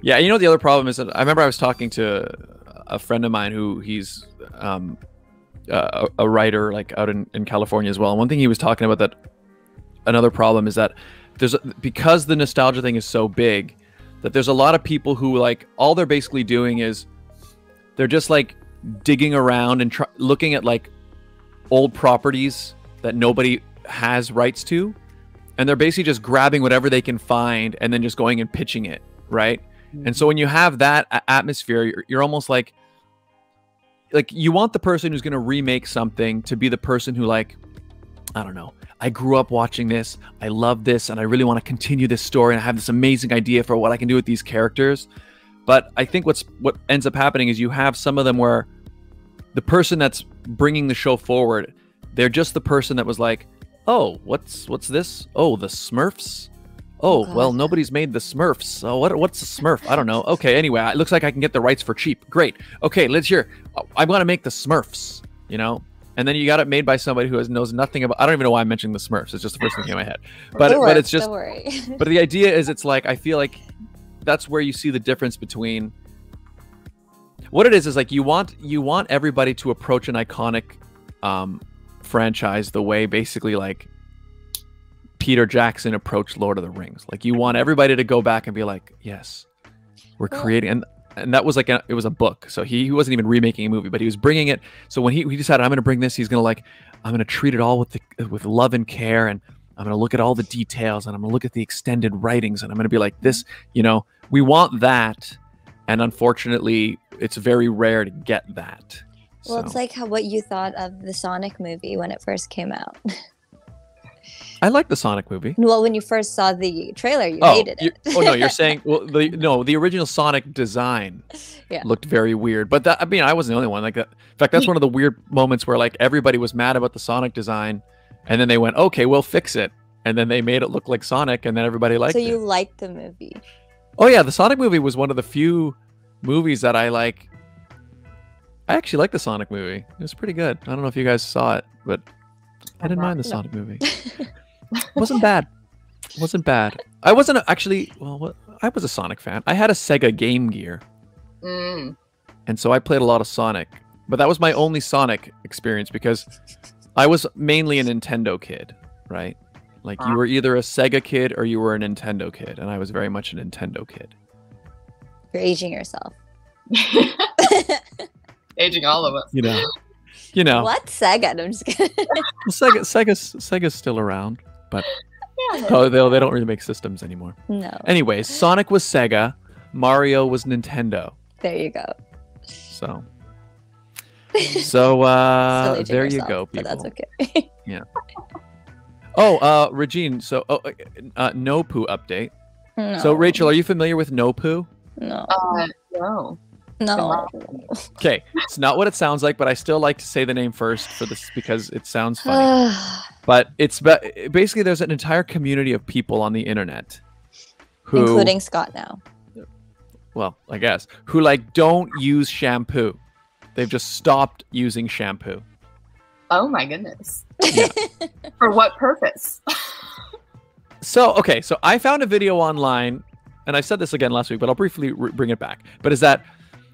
Yeah, you know, the other problem is that I remember I was talking to a friend of mine who he's a writer like out in California as well. And one thing he was talking about, that another problem is that because the nostalgia thing is so big, that there's a lot of people who like, all they're basically doing is they're just like digging around and looking at like old properties that nobody has rights to. And they're basically just grabbing whatever they can find and then just going and pitching it, right? And so when you have that atmosphere, you're almost like you want the person who's going to remake something to be the person who, like, I don't know, I grew up watching this, I love this, and I really want to continue this story, and I have this amazing idea for what I can do with these characters. But I think what ends up happening is you have some of them where the person that's bringing the show forward, they're just the person that was like, oh, what's this? Oh, the Smurfs? Oh, well, nobody's made the Smurfs. Oh, what's a Smurf? I don't know. Okay, anyway, it looks like I can get the rights for cheap. Great. Okay, let's hear. I want to make the Smurfs, you know? And then you got it made by somebody who knows nothing about... I don't even know why I'm mentioning the Smurfs. It's just the first thing that came to my head. But it's just... Don't worry. But the idea is, it's like, I feel like that's where you see the difference between... What it is like you want everybody to approach an iconic franchise the way basically like Peter Jackson approached Lord of the Rings. Like you want everybody to go back and be like, yes, we're creating, and that was like it was a book. So he wasn't even remaking a movie, but he was bringing it. So when he decided I'm going to bring this, he's going to like, I'm going to treat it all with love and care, and I'm going to look at all the details, and I'm going to look at the extended writings, and I'm going to be like this, you know, we want that. And unfortunately, it's very rare to get that. Well, it's like what you thought of the Sonic movie when it first came out. I like the Sonic movie. Well, when you first saw the trailer, you hated it. Oh no, you're saying the original Sonic design looked very weird. But that, I mean, I wasn't the only one like that. In fact, that's one of the weird moments where like everybody was mad about the Sonic design, and then they went, "Okay, we'll fix it," and then they made it look like Sonic, and then everybody liked it. So you liked the movie? Oh yeah, the Sonic movie was one of the few movies that I like. I actually like the Sonic movie. It was pretty good. I don't know if you guys saw it, but I didn't mind the Sonic movie. Wasn't bad. Wasn't bad. I wasn't actually. Well, I was a Sonic fan. I had a Sega Game Gear, and so I played a lot of Sonic. But that was my only Sonic experience because I was mainly a Nintendo kid, right? Like you were either a Sega kid or you were a Nintendo kid, and I was very much a Nintendo kid. You're aging yourself. Aging all of us. You know. What Sega? I'm just kidding. Well, Sega's still around, but they don't really make systems anymore. No. Anyways, Sonic was Sega, Mario was Nintendo. There you go. So Still there yourself, you go, people. But that's okay. Yeah. Oh, Regine. So, No Poo update. No. So, Rachel, are you familiar with No Poo? No. No. No. Okay, it's not what it sounds like, but I still like to say the name first for this because it sounds funny. But it's basically there's an entire community of people on the internet who, including Scott now. Well, I guess, who like don't use shampoo. They've just stopped using shampoo. Oh my goodness. Yeah. For what purpose? So I found a video online, and I said this again last week, but I'll briefly bring it back. But is that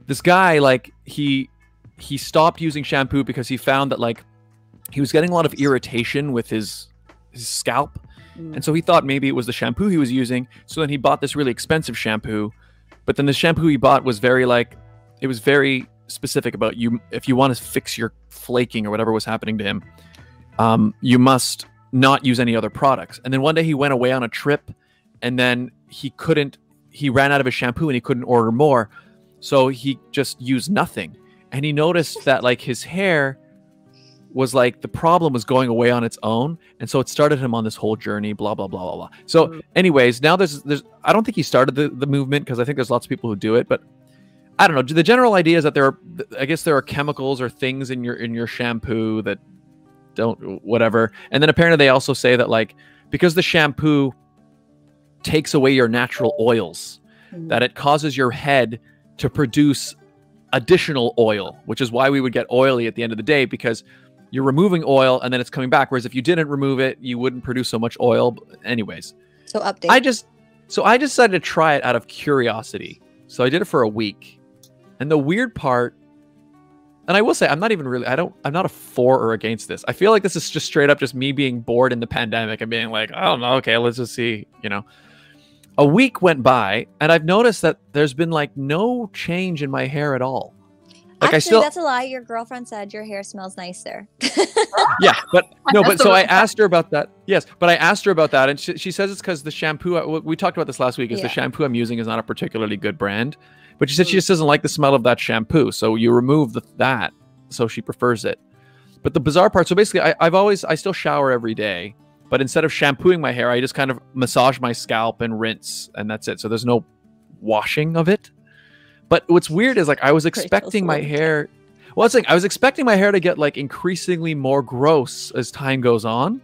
this guy, like, he stopped using shampoo because he found that, like, he was getting a lot of irritation with his scalp. And so he thought maybe it was the shampoo he was using. So then he bought this really expensive shampoo. But then the shampoo he bought was very, like, it was very specific about you. If you want to fix your flaking or whatever was happening to him, you must not use any other products. And then one day he went away on a trip, and then he ran out of his shampoo and he couldn't order more. So he just used nothing. And he noticed that like his hair was like the problem was going away on its own. And so it started him on this whole journey, blah, blah, blah, blah, blah. So anyways, now there's I don't think he started the movement because I think there's lots of people who do it, but I don't know. The general idea is that there are chemicals or things in your shampoo that don't whatever. And then apparently they also say that like because the shampoo takes away your natural oils, that it causes your head to produce additional oil, which is why we would get oily at the end of the day, because you're removing oil and then it's coming back. Whereas if you didn't remove it, you wouldn't produce so much oil. Anyways, So update. I decided to try it out of curiosity. So I did it for a week. And the weird part, and I will say, I'm not a for or against this. I feel like this is just straight up just me being bored in the pandemic and being like, I don't know, okay, let's just see, A week went by, and I've noticed that there's been like no change in my hair at all. Like Actually, that's a lie. Your girlfriend said your hair smells nicer. Yeah, but no, but so I asked her about that. Yes, but I asked her about that, and she says it's because the shampoo. We talked about this last week. Is the shampoo I'm using is not a particularly good brand, but she said she just doesn't like the smell of that shampoo, so you remove that, so she prefers it. But the bizarre part, so basically, I still shower every day. But instead of shampooing my hair, I just kind of massage my scalp and rinse, and that's it. So there's no washing of it. But what's weird is like I was expecting my hair. Well, it's like I was expecting my hair to get like increasingly more gross as time goes on.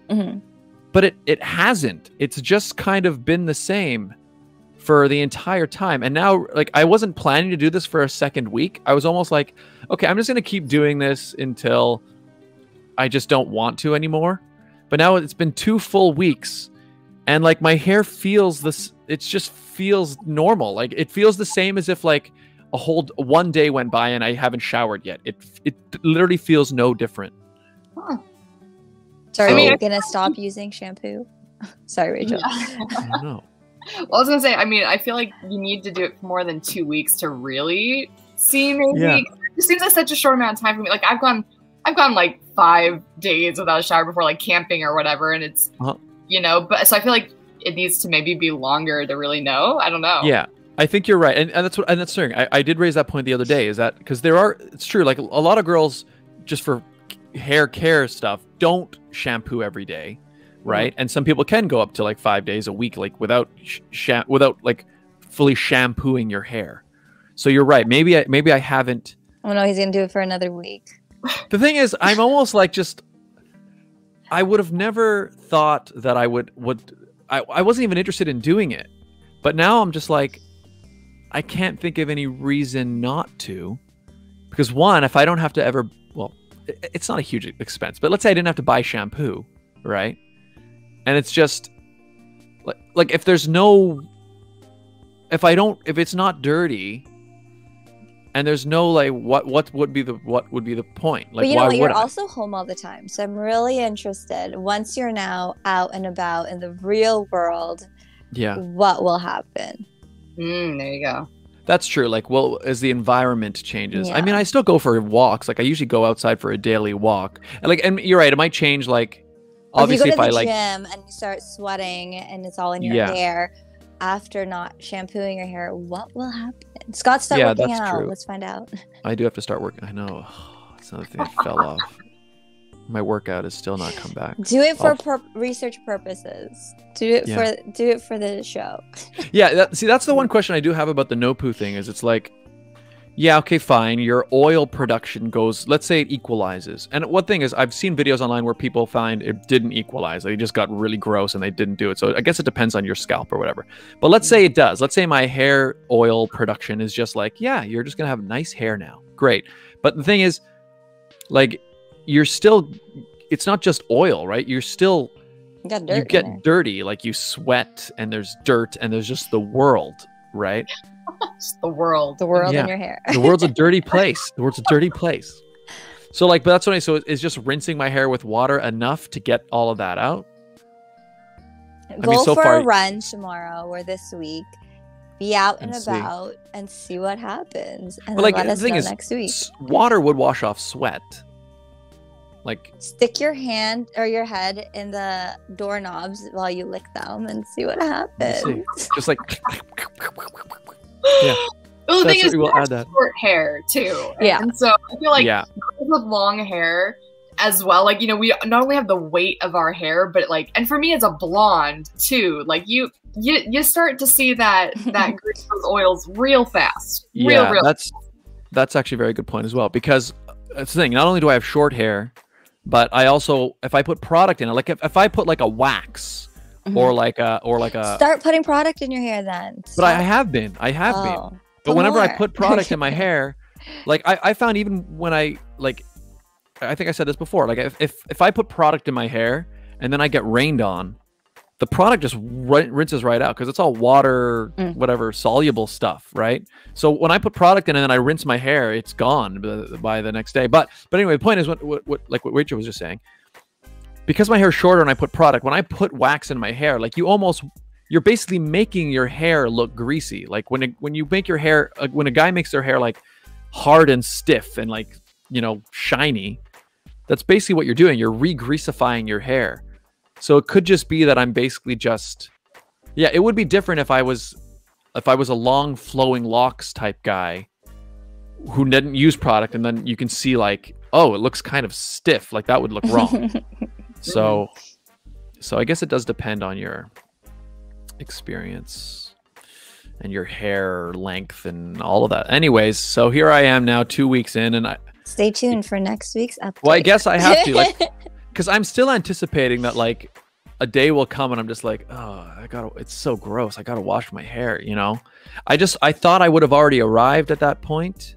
But it hasn't. It's just kind of been the same for the entire time. And now, like, I wasn't planning to do this for a second week. I was almost like, okay, I'm just going to keep doing this until I just don't want to anymore. But now it's been 2 full weeks, and like my hair feels this. It just feels normal. Like it feels the same as if like a whole one day went by and I haven't showered yet. It literally feels no different. Huh. So are So- you gonna stop using shampoo? Sorry, Rachel. I don't know. Well, I was gonna say, I mean, I feel like you need to do it for more than 2 weeks to really see. Maybe Yeah. it seems like such a short amount of time for me. Like I've gone like 5 days without a shower before, like camping or whatever, and it's Uh-huh. But so I feel like it needs to maybe be longer to really know. I don't know. Yeah, I think you're right, and that's what, and that's the thing. I did raise that point the other day. Is that because it's true. Like a lot of girls, just for hair care stuff, don't shampoo every day, right? And some people can go up to like 5 days a week, like without like fully shampooing your hair. So you're right. Maybe I haven't. Oh no, he's gonna do it for another week. The thing is, I'm almost like I would have never thought that I would. I wasn't even interested in doing it, but now I'm just like, I can't think of any reason not to, because one, if I don't have to ever, well, it's not a huge expense, but let's say I didn't have to buy shampoo, right? And it's just like if it's not dirty, and there's no like what would be the point? Like, But you know why what? You're would I? also home all the time, so I'm really interested. Once you're now out and about in the real world, Yeah, what will happen? There you go. that's true. Like, well, as the environment changes, I Yeah. mean, I still go for walks. Like, I usually go outside for a daily walk, and you're right, it might change. Like, Or obviously, if if you go I to the like, gym and you start sweating and it's all in your Yeah. hair after not shampooing your hair, what will happen? Scott, start Yeah, working that's out. true. Let's find out. I do have to start working. I know. That's another thing that fell off. My workout has still not come back. Do it for I'll- research purposes. Do it for the show. Yeah, that's the one question I do have about the no poo thing. Is it's like, yeah, okay, fine. Your oil production goes. Let's say it equalizes. And one thing is, I've seen videos online where people find it didn't equalize. They just got really gross and they didn't do it. So I guess it depends on your scalp or whatever. But let's say it does. Let's say my hair oil production is just like, yeah, you're just gonna have nice hair now. Great. But the thing is, like, it's not just oil, right? You're still, You got dirt. you in get there. dirty, like you sweat and there's dirt and there's just the world, right? Just the world. The world Yeah. in your hair. The world's a dirty place. The world's a dirty place. So like, but that's what so is just rinsing my hair with water enough to get all of that out? Go so for far- a run tomorrow or this week. Be out and And see. about and see what happens. And But then like, let the us thing know is, next week. water would wash off sweat. Like, Stick your hand or your head in the doorknobs while you lick them and see what let's happens. see. Just like, yeah. Well, the thing That's is, we'll you have add that. short hair too. Yeah. And so I feel like Yeah. girls with long hair as well, like, we not only have the weight of our hair, but like, and for me as a blonde too, like you start to see that grease those oils real fast. Yeah, Real. that's actually a very good point as well, because that's the thing. Not only do I have short hair, but I also, if I put product in it, like if I put like a wax or like a Start putting product in your hair then. but I have been. But put whenever I more. put product in my hair, like I found even when I think I said this before, like if I put product in my hair and then I get rained on, the product just rinses right out because it's all water, whatever, soluble stuff, right? So when I put product in and then I rinse my hair, it's gone by the next day. But anyway, the point is what Rachel was just saying. Because my hair's shorter and I put product, when I put wax in my hair, like you're basically making your hair look greasy. Like when you make your hair, when a guy makes their hair like hard and stiff and like, shiny, that's basically what you're doing. You're re-greasifying your hair. So it could just be that I'm basically just, yeah, it would be different if I was a long flowing locks type guy who didn't use product, and then you can see like, oh, it looks kind of stiff. Like that would look wrong. So I guess it does depend on your experience and your hair length and all of that. Anyways, so here I am now 2 weeks in, and Stay tuned for next week's update. well, I guess I have to, like, because I'm still anticipating that like a day will come and I'm just like, oh, it's so gross. I gotta wash my hair, I thought I would have already arrived at that point,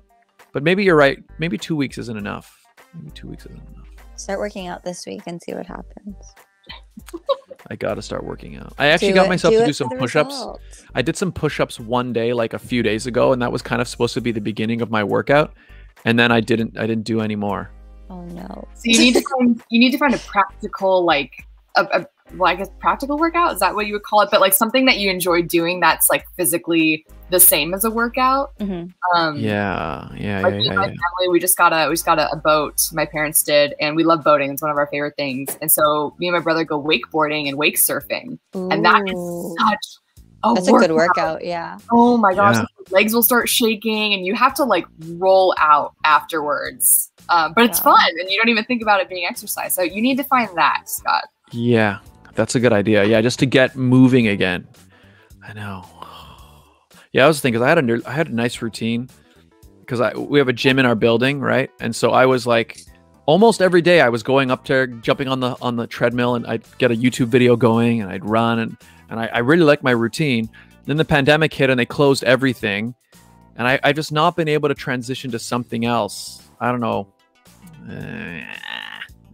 but maybe you're right. Maybe 2 weeks isn't enough. Maybe 2 weeks isn't enough. Start working out this week and see what happens. I gotta start working out. I actually got myself to do some push-ups. I did some push-ups one day, like a few days ago, and that was kind of supposed to be the beginning of my workout. And then I didn't do any more. Oh no. So you need to find a practical, like well, I guess practical workout, is that what you would call it? But like something that you enjoy doing that's like physically the same as a workout. Mm-hmm. Yeah. My family, we just got a boat. My parents did, and we love boating. It's one of our favorite things. And so me and my brother go wakeboarding and wake surfing, and that is that's a good workout. Yeah. Oh my gosh, your legs will start shaking, and you have to like roll out afterwards. But it's fun, and you don't even think about it being exercise. So you need to find that, Scott. Yeah, that's a good idea. Yeah, just to get moving again. I know. Yeah, I was thinking, I had a nice routine because we have a gym in our building, right? And so I was like, almost every day I was going up there, jumping on the treadmill, and I'd get a YouTube video going, and I'd run, and I really liked my routine. Then the pandemic hit, and they closed everything, and I've just not been able to transition to something else. I don't know.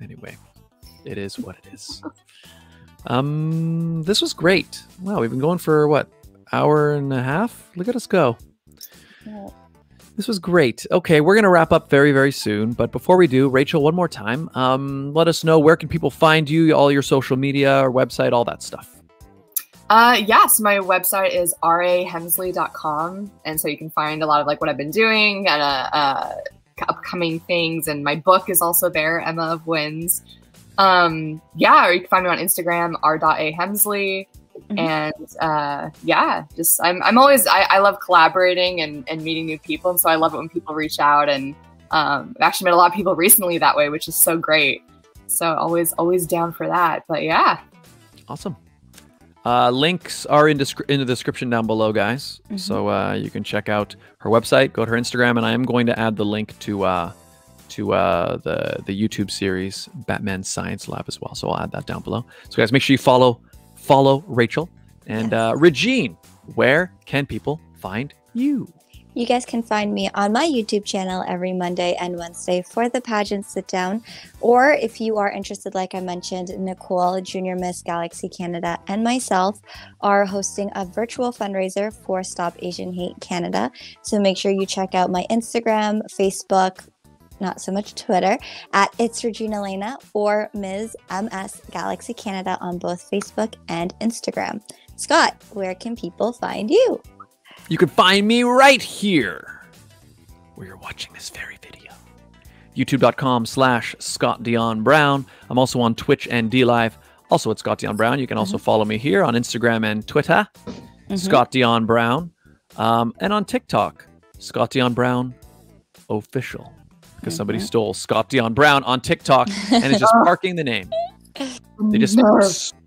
Anyway, it is what it is. This was great. Wow, we've been going for what, hour and a half? Look at us go. This was great. Okay, we're gonna wrap up very, very soon. But before we do, Rachel, one more time, let us know, where can people find you, all your social media or website, all that stuff. Yes, my website is rahemsley.com, and so you can find a lot of like what I've been doing and upcoming things, and my book is also there, Emma of Wins. Or you can find me on Instagram, r.ahemsley. And just I'm always I love collaborating and meeting new people, and so I love it when people reach out, and I've actually met a lot of people recently that way, which is so great. So always down for that. But yeah, awesome. Links are in the description down below, guys. So you can check out her website, go to her Instagram, and I am going to add the link to the YouTube series Batman Science Lab as well. So I'll add that down below. So guys, make sure you follow Rachel and Regine. Where can people find you? You guys can find me on my YouTube channel every Monday and Wednesday for the pageant sit down. Or if you are interested, like I mentioned, Nicole, Junior Miss Galaxy Canada, and myself are hosting a virtual fundraiser for Stop Asian Hate Canada. So make sure you check out my Instagram, Facebook, not so much Twitter, at It's Regine Alaina, or Ms. MS Galaxy Canada on both Facebook and Instagram. Scott, where can people find you? You can find me right here, where you're watching this very video. YouTube.com/Scott Dion Brown. I'm also on Twitch and DLive. Also at Scott Dion Brown. You can also follow me here on Instagram and Twitter, Scott Dion Brown. And on TikTok, Scott Dion Brown Official. Because somebody stole Scott Dion Brown on TikTok and is just parking the name. They just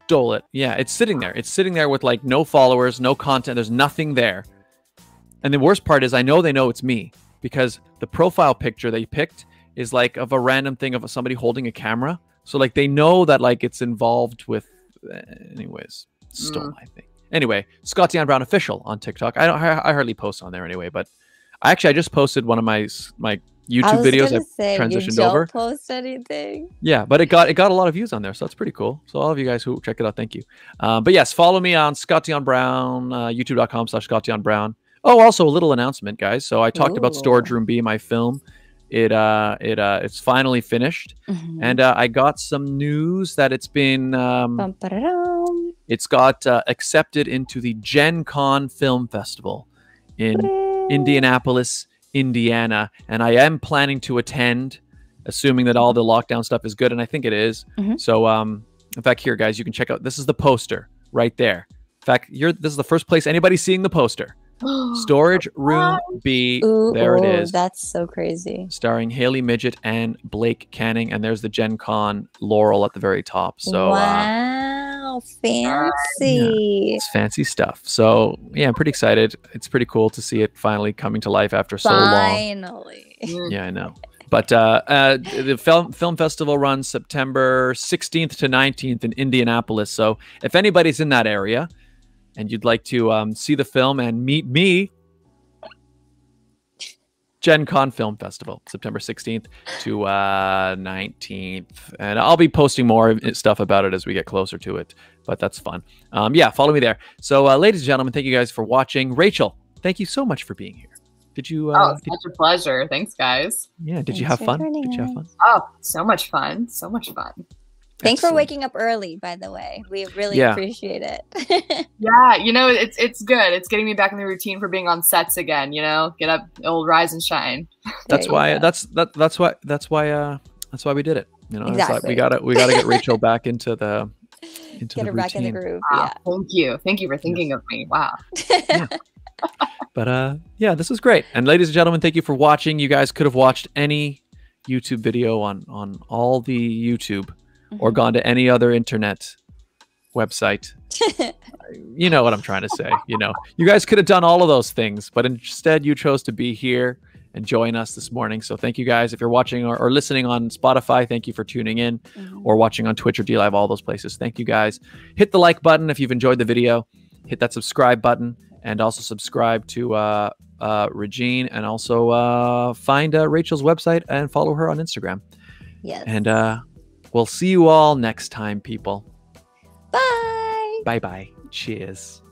stole it. Yeah, it's sitting there. It's sitting there with like no followers, no content. There's nothing there. And the worst part is I know they know it's me, because the profile picture they picked is like of a random thing of somebody holding a camera. So like they know that like it's involved with, anyways, stole, I think. Anyway, Scott Dion Brown Official on TikTok. I hardly post on there anyway, but I just posted one of my YouTube videos. I transitioned over. You don't post anything. Yeah, but it got a lot of views on there, so that's pretty cool. So all of you guys who check it out, thank you. But yes, follow me on Scott Dion Brown, youtube.com/Scott Dion Brown. Oh, also a little announcement, guys. So I talked about Storage Room B, my film. It's finally finished, and I got some news that it's been it's got accepted into the Gen Con Film Festival in Indianapolis, Indiana, and I am planning to attend, assuming that all the lockdown stuff is good, and I think it is. So in fact, here guys, you can check out, this is the poster right there. In fact, this is the first place anybody's seeing the poster. Storage Room B. There it is. That's so crazy. Starring Haley Midget and Blake Canning, and there's the Gen Con Laurel at the very top. So wow, fancy. Yeah, it's fancy stuff. So yeah, I'm pretty excited. It's pretty cool to see it finally coming to life after so long. Finally. Yeah, I know. But the film festival runs September 16th to 19th in Indianapolis. So if anybody's in that area and you'd like to see the film and meet me, Gen Con Film Festival, September 16th to 19th. And I'll be posting more stuff about it as we get closer to it, but that's fun. Yeah, follow me there. So ladies and gentlemen, thank you guys for watching. Rachel, thank you so much for being here. Did you? Oh, such a pleasure. Thanks, guys. Yeah. Did you Thanks have for fun? joining Did you have us. fun? Oh, so much fun. So much fun. Thanks for Excellent. waking up early, by the way. We really Yeah. appreciate it. Yeah, it's good. It's getting me back in the routine for being on sets again. Get up, old rise and shine. That's There you why. go. That's why we did it. It's like Exactly. we gotta get Rachel back into the Get her back in the routine. groove. Wow, thank you for thinking of me. Wow. Yeah. But yeah, this is great. And ladies and gentlemen, thank you for watching. You guys could have watched any YouTube video on all the YouTube or gone to any other internet website. You know what I'm trying to say. You guys could have done all of those things, but instead you chose to be here and join us this morning. So thank you guys. If you're watching or listening on Spotify, thank you for tuning in, or watching on Twitch or DLive, all those places. Thank you guys. Hit the like button if you've enjoyed the video. Hit that subscribe button, and also subscribe to Regine, and also find Rachel's website and follow her on Instagram. Yes. And we'll see you all next time, people. Bye. Bye-bye. Cheers.